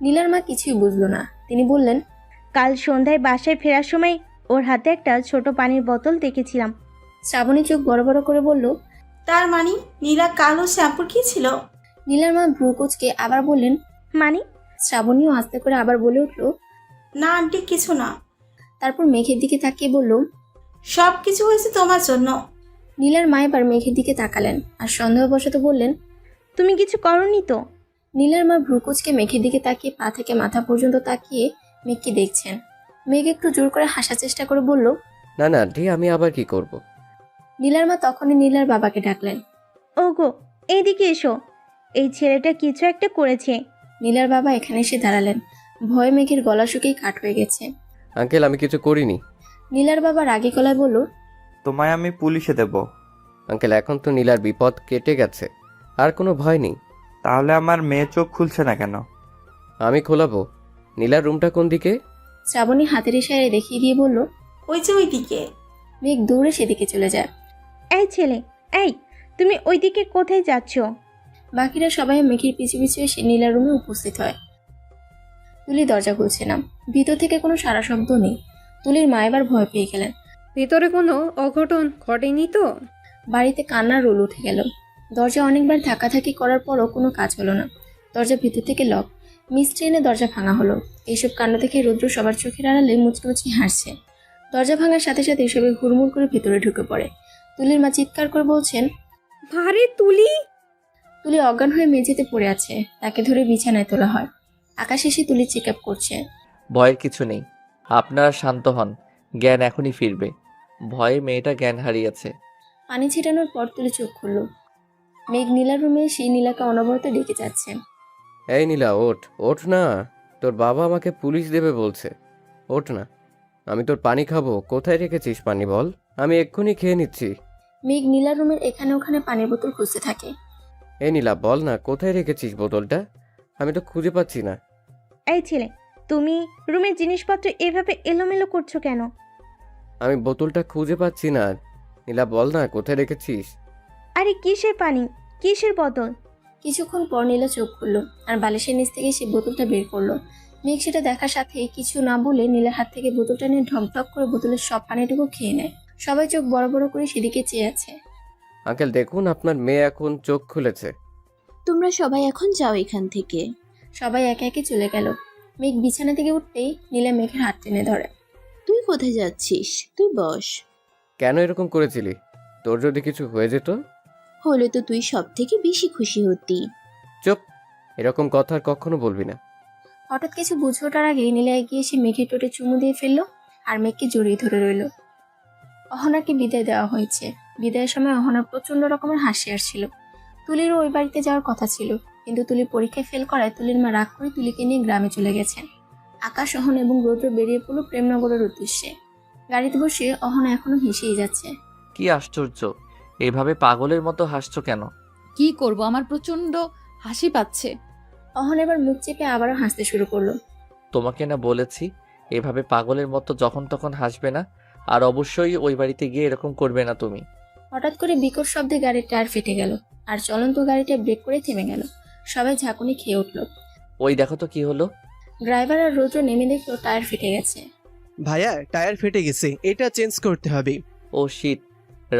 [SPEAKER 1] নীলার মা কিছুই বুঝলো না। তিনি বললেন,
[SPEAKER 20] কাল সন্ধ্যায় বাসায় ফেরার সময় ওর হাতে একটা ছোট পানির বোতল দেখেছিলাম।
[SPEAKER 1] শ্রাবণী চোখ বড় বড় করে বলল,
[SPEAKER 12] তার মানে নীলা কালো শ্যাম্পুর কি ছিল?
[SPEAKER 1] নীলার মা ভ্রুকুচকে আবার বললেন,
[SPEAKER 20] মানে?
[SPEAKER 1] শ্রাবণীও আস্তে করে আবার বলে উঠল,
[SPEAKER 12] না আন্টি, কিছু না।
[SPEAKER 1] তারপর মেঘের দিকে তাকিয়ে বলল,
[SPEAKER 12] সব কিছু হয়েছে তোমার জন্য।
[SPEAKER 1] নীলার মা এবার মেঘের দিকে তাকালেন আর সন্দেহবশত বললেন,
[SPEAKER 20] তুমি কিছু করনি তো?
[SPEAKER 1] নীলার মা ভ্রুকুচকে মেঘের দিকে তাকিয়ে পা থেকে মাথা পর্যন্ত তাকিয়ে মেঘকে দেখছেন। মেঘ একটু জোর করে হাসার চেষ্টা করে বলল,
[SPEAKER 8] না না আন্টি, আমি আবার কি করব?
[SPEAKER 1] নীলার মা তখনই নীলার বাবাকে ডাকলেন।
[SPEAKER 20] ওগো, এইদিকে এসো, এই ছেলেটা কিছু একটা করেছে।
[SPEAKER 1] নীলার বাবা এখানে এসে দাঁড়ালেন। ভয়ে মেঘের গলা শুকিয়ে কাঠ হয়ে গেছে।
[SPEAKER 8] আঙ্কেল, আমি কিছু করিনি।
[SPEAKER 1] নীলার বাবা রাগী গলায় বলল,
[SPEAKER 21] তোমায় আমি পুলিশে দেব।
[SPEAKER 8] আঙ্কেল, এখন তো নীলার বিপদ কেটে গেছে, আর কোনো ভয় নেই।
[SPEAKER 21] তাহলে আমার মেয়ে চোখ খুলছে না কেন?
[SPEAKER 8] আমি খোলাবো। নীলার রুমটা কোন দিকে?
[SPEAKER 1] শ্রাবণী হাতের ইশারায় দেখিয়ে দিয়ে বলল,
[SPEAKER 12] ওই যে ওই দিকে।
[SPEAKER 1] মেঘ দৌড়ে সেদিকে চলে যায়।
[SPEAKER 20] এই ছেলে, এই তুমি ওইদিকে কোথায় যাচ্ছ?
[SPEAKER 1] বাকিরা সবাই মেঘের পিছু পিছু এসে নীলার রুমে উপস্থিত হয়। তুলি দরজা খুলছে না, ভিতর থেকে কোনো সারা শব্দ নেই। তুলির মা এবার ভয় পেয়ে গেলেন।
[SPEAKER 17] ভিতরে কোনো অঘটন ঘটেনি তো?
[SPEAKER 1] বাড়িতে কান্নার রোল উঠে গেল। দরজা অনেকবার ধাক্কাধাক্কি করার পরও কোনো কাজ হলো না। দরজা ভিতর থেকে লক, মিস্ত্রি এনে দরজা ভাঙা হলো। এইসব কাণ্ড দেখে রুদ্র সবার চোখের আড়ালে মুচকি মুচকি হাসছে। দরজা ভাঙার সাথে সাথে সবাই হুড়মুড় করে ভেতরে ঢুকে পড়ে। তুলির মা চিৎকার করে বলছেন,
[SPEAKER 17] ভারে তুলি!
[SPEAKER 1] তুলি অজ্ঞান হয়ে মেঝেতে পড়ে আছে, তাকে ধরে বিছানায় তোলা হয়। আকাশ এসে তুলি চেক আপ করছে।
[SPEAKER 2] ভয়ের কিছু নেই, আপনারা শান্ত হন, জ্ঞান এখনই ফিরবে। ভয়ে মেয়েটা জ্ঞান হারিয়েছে।
[SPEAKER 1] পানি ছিটানোর পর তুলি চোখ খুলল। মেঘ নীলার রুমে এসে নীলাকে অনবরত ডেকে যাচ্ছে।
[SPEAKER 8] এই নীলা, ওঠ ওঠ না, তোর বাবা আমাকে পুলিশ দেবে বলছে। ওঠ না, আমি তোর পানি খাবো। কোথায় রেখেছিস পানি বল, আমি এক্ষুনি খেয়ে নিচ্ছি।
[SPEAKER 1] মেঘ নীলার রুমের এখানে ওখানে পানির বোতল খুঁজতে থাকে।
[SPEAKER 8] এই নীলা, বল না কোথায় রেখেছিস বোতলটা, আমি তো খুঁজে পাচ্ছি না।
[SPEAKER 20] এই ছেলে, তুমি রুমের জিনিসপত্র এভাবে এলোমেলো করছো কেন?
[SPEAKER 8] আমি বোতলটা খুঁজে পাচ্ছি না। নীলা, বল না কোথায় রেখেছিস।
[SPEAKER 20] আরে কিসের পানি, কিসের বোতল?
[SPEAKER 1] কিছুক্ষণ পর নীলা চোখ খুলল আর বালিশের নিচ থেকে সে বোতলটা বের করলো। মেঘ সেটা দেখার সাথে কিছু না বলে নীলার হাত থেকে বোতলটা নিয়ে ঢকঢক করে বোতলের সব পানিটুকু খেয়ে নেয়। সবাই চোখ বড় বড় করে সেদিকে চেয়ে আছে।
[SPEAKER 8] আঙ্কেল দেখুন, আপনার মেয়ে এখন চোখ খুলেছে।
[SPEAKER 11] তোমরা সবাই এখন যাও এখান থেকে।
[SPEAKER 1] সবাই একে একে চলে গেল। মেঘ বিছানা থেকে উঠতেই নীলা মেঘের হাত টেনে ধরে।
[SPEAKER 11] তুই কোথায় যাচ্ছিস? তুই বস।
[SPEAKER 8] কেন এরকম করেছিলি? তোর যদি কিছু হয়ে যেত?
[SPEAKER 11] হলে তো তুই সব থেকে বেশি খুশি হতি।
[SPEAKER 8] চুপ, এরকম কথা আর কখনো বলবি না।
[SPEAKER 1] হঠাৎ কিছু বুঝে ওঠার আগেই নীলা এগিয়ে এসে মেঘের টোটে চুমু দিয়ে ফেললো আর মেঘকে জড়িয়ে ধরে রইল। অহনাকে বিদায় দেওয়া হয়েছে। বিদায়ের সময় অহনার প্রচন্ড রকমের হাসি আসছিল। তুলিরও ওই বাড়িতে যাওয়ার কথা ছিল, কিন্তু তুলি পরীক্ষায় ফেল করায় তুলির মা রাগ করে তুলিকে নিয়ে গ্রামে চলে গেছেন। আকাশ, অহন এবং রৌদ্র বেরিয়ে পড়ল প্রেমনগরের উদ্দেশ্যে। গাড়িতে বসে অহনা এখনো হেসেই যাচ্ছে।
[SPEAKER 2] কি আশ্চর্য, এভাবে পাগলের মতো হাসছো কেন?
[SPEAKER 19] কি করব, আমার প্রচন্ড হাসি পাচ্ছে।
[SPEAKER 1] অহন এবার মুখ চেপে আবারও হাসতে শুরু করলো।
[SPEAKER 2] তোমাকে না বলেছি এভাবে পাগলের মতো যখন তখন হাসবে না, আর অবশ্যই ওই বাড়িতে গিয়ে এরকম করবে না তুমি।
[SPEAKER 1] হঠাৎ করে বিকট শব্দে গাড়ির টায়ার ফেটে গেল আর চলন্ত গাড়িটা ব্রেক করে থেমে গেল। সবাই ঝাঁকুনি খেয়ে উঠল।
[SPEAKER 2] ওই দেখো তো কি হলো।
[SPEAKER 1] ড্রাইভার আর রৌদ্র নেমে দেখলো টায়ার ফেটে গেছে।
[SPEAKER 9] ভাইয়া, টায়ার ফেটে গেছে, এটা চেঞ্জ করতে হবে।
[SPEAKER 2] ও শিট,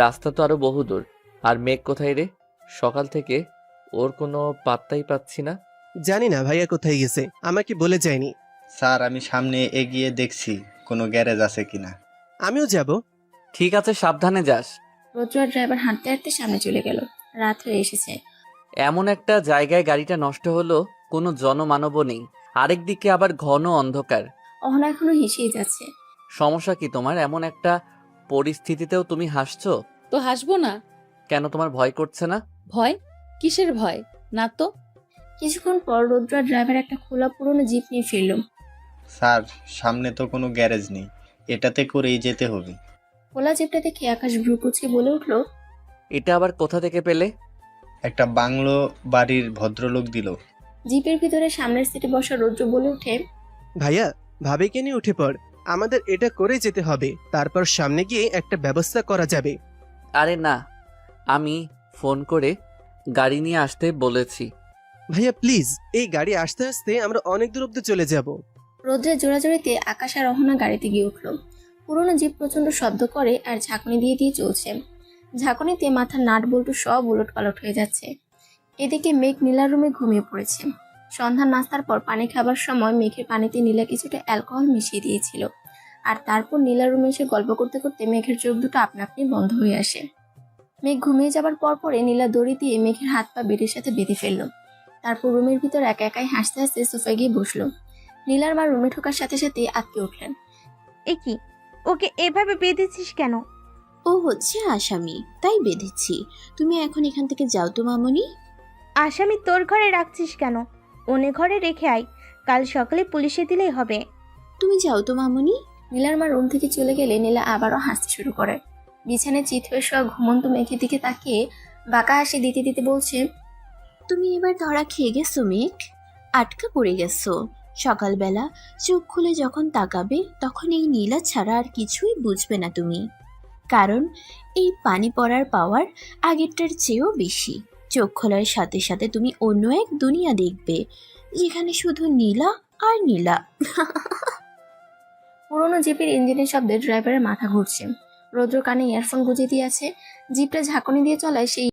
[SPEAKER 2] রাস্তা তো আরো বহু দূর। আর মেঘ কোথায় রে? সকাল থেকে ওর কোনো পাত্তাই পাচ্ছি না।
[SPEAKER 9] জানি না ভাইয়া কোথায় গেছে, আমাকে বলে যায়নি।
[SPEAKER 5] স্যার, আমি সামনে এগিয়ে দেখছি কোনো গ্যারেজ আছে কিনা।
[SPEAKER 9] আমিও যাব।
[SPEAKER 2] ঠিক আছে, সাবধানে যাস।
[SPEAKER 1] রৌদ্র আর ড্রাইভার হাঁটতে হাঁটতে সামনে চলে গেল। রাত হয়ে এসেছে।
[SPEAKER 2] এমন একটা জায়গায় গাড়িটা নষ্ট হলো, কোনো জনমানবও নেই, আরেকদিকে আবার ঘন অন্ধকার।
[SPEAKER 1] অহনা এখনো হেসেই যাচ্ছে।
[SPEAKER 2] সমস্যা কি তোমার? এমন একটা পরিস্থিতিতেও তুমি হাসছো।
[SPEAKER 19] তো হাসবো না
[SPEAKER 2] কেন, তোমার ভয় করছে না?
[SPEAKER 19] ভয়? কিসের ভয়? না তো।
[SPEAKER 1] কিছুক্ষণ পর রৌদ্র আর ড্রাইভার একটা খোলা পুরনো জিপ নিয়ে ফিরল।
[SPEAKER 5] স্যার, সামনে তো কোনো গ্যারেজ নেই, এটাতে করেই যেতে হবে।
[SPEAKER 1] খোলা জিপটা দেখে আকাশ ভ্রু কুচকে বলে উঠলো,
[SPEAKER 2] এটা আবার কোথা থেকে পেলে?
[SPEAKER 5] একটা বাংলো বাড়ির ভদ্রলোক দিল।
[SPEAKER 1] জিপের ভিতরে সামনের সিটে বসা রৌদ্র বলে উঠে,
[SPEAKER 9] ভাইয়া, ভাবিকে নিয়ে উঠে পড়, আমাদের এটা করে যেতে হবে, তারপর সামনে গিয়ে একটা ব্যবস্থা করা যাবে।
[SPEAKER 2] আরে না, আমি ফোন করে গাড়ি নিয়ে আসতে বলেছি।
[SPEAKER 9] ভাইয়া প্লিজ, এই গাড়ি আসতে আসতে আমরা অনেক দূর অব্দি চলে যাব।
[SPEAKER 1] রৌদ্রের জোড়াজোড়িতে আকাশ আর অহনা গাড়িতে গিয়ে উঠল। পুরোনো জিপ প্রচন্ড শব্দ করে আর ঝাঁকুনি দিয়ে দিয়ে চলছে। ঝাঁকুনিতে মাথার নাট বল্টু সব উলট পালট হয়ে যাচ্ছে। এদিকে মেঘ নীলার রুমে ঘুমিয়ে পড়েছে। সন্ধ্যা নাস্তার পর পানি খাবার সময় মেঘের পানিতে নীলা কিছুটা অ্যালকোহল মিশিয়ে দিয়েছিল। আর তারপর নীলার রুমে এসে গল্প করতে করতে মেঘের চোখ দুটো আপনা আপনি বন্ধ হয়ে আসে। মেঘ ঘুমিয়ে যাবার পরে নীলা দড়ি দিয়ে মেঘের হাত পা বেডের সাথে বেঁধে ফেলল। তারপর রুমের ভিতর একা একাই হাসতে হাসতে সোফায় গিয়ে বসলো। নীলার মা রুমে ঢোকার সাথে সাথে আটকে উঠলেন।
[SPEAKER 20] এ কি, ওকে এভাবে বেঁধেছিস কেন?
[SPEAKER 11] ও হচ্ছে আসামি, তাই বেঁধেছি। তুমি এখন এখান থেকে যাও তো মামনি।
[SPEAKER 20] আসামি তোর ঘরে রাখছিস কেন? ওনে ঘরে রেখে আয়, কাল সকালে পুলিশে দিলেই হবে।
[SPEAKER 11] তুমি যাও তো মামনি।
[SPEAKER 1] নীলার মা রুম থেকে চলে গেলে নীলা আবারও হাসতে শুরু করে। বিছানায় চিত হয়ে শোয়া ঘুমন্ত মেঘের দিকে তাকিয়ে বাঁকা হাসি দিতে দিতে বলছে,
[SPEAKER 11] তুমি এবার ধরা খেয়ে গেছো মেঘ, আটকা পড়ে গেছো। সকালবেলা চোখ খুলে যখন তাকাবে তখন এই নীলা ছাড়া আর কিছুই বুঝবে না তুমি। কারণ এই পানি পড়ার পাওয়ার আগেরটার চেয়েও বেশি। চোখ খোলার সাথে সাথে তুমি অন্য এক দুনিয়া দেখবে, যেখানে শুধু নীলা আর নীলা।
[SPEAKER 1] পুরোনো জিপের ইঞ্জিনের শব্দে ড্রাইভারের মাথা ঘুরছে। রৌদ্র কানে ইয়ারফোন গুঁজে দিয়ে আছে। জিপটা ঝাঁকুনি দিয়ে চলায় সেই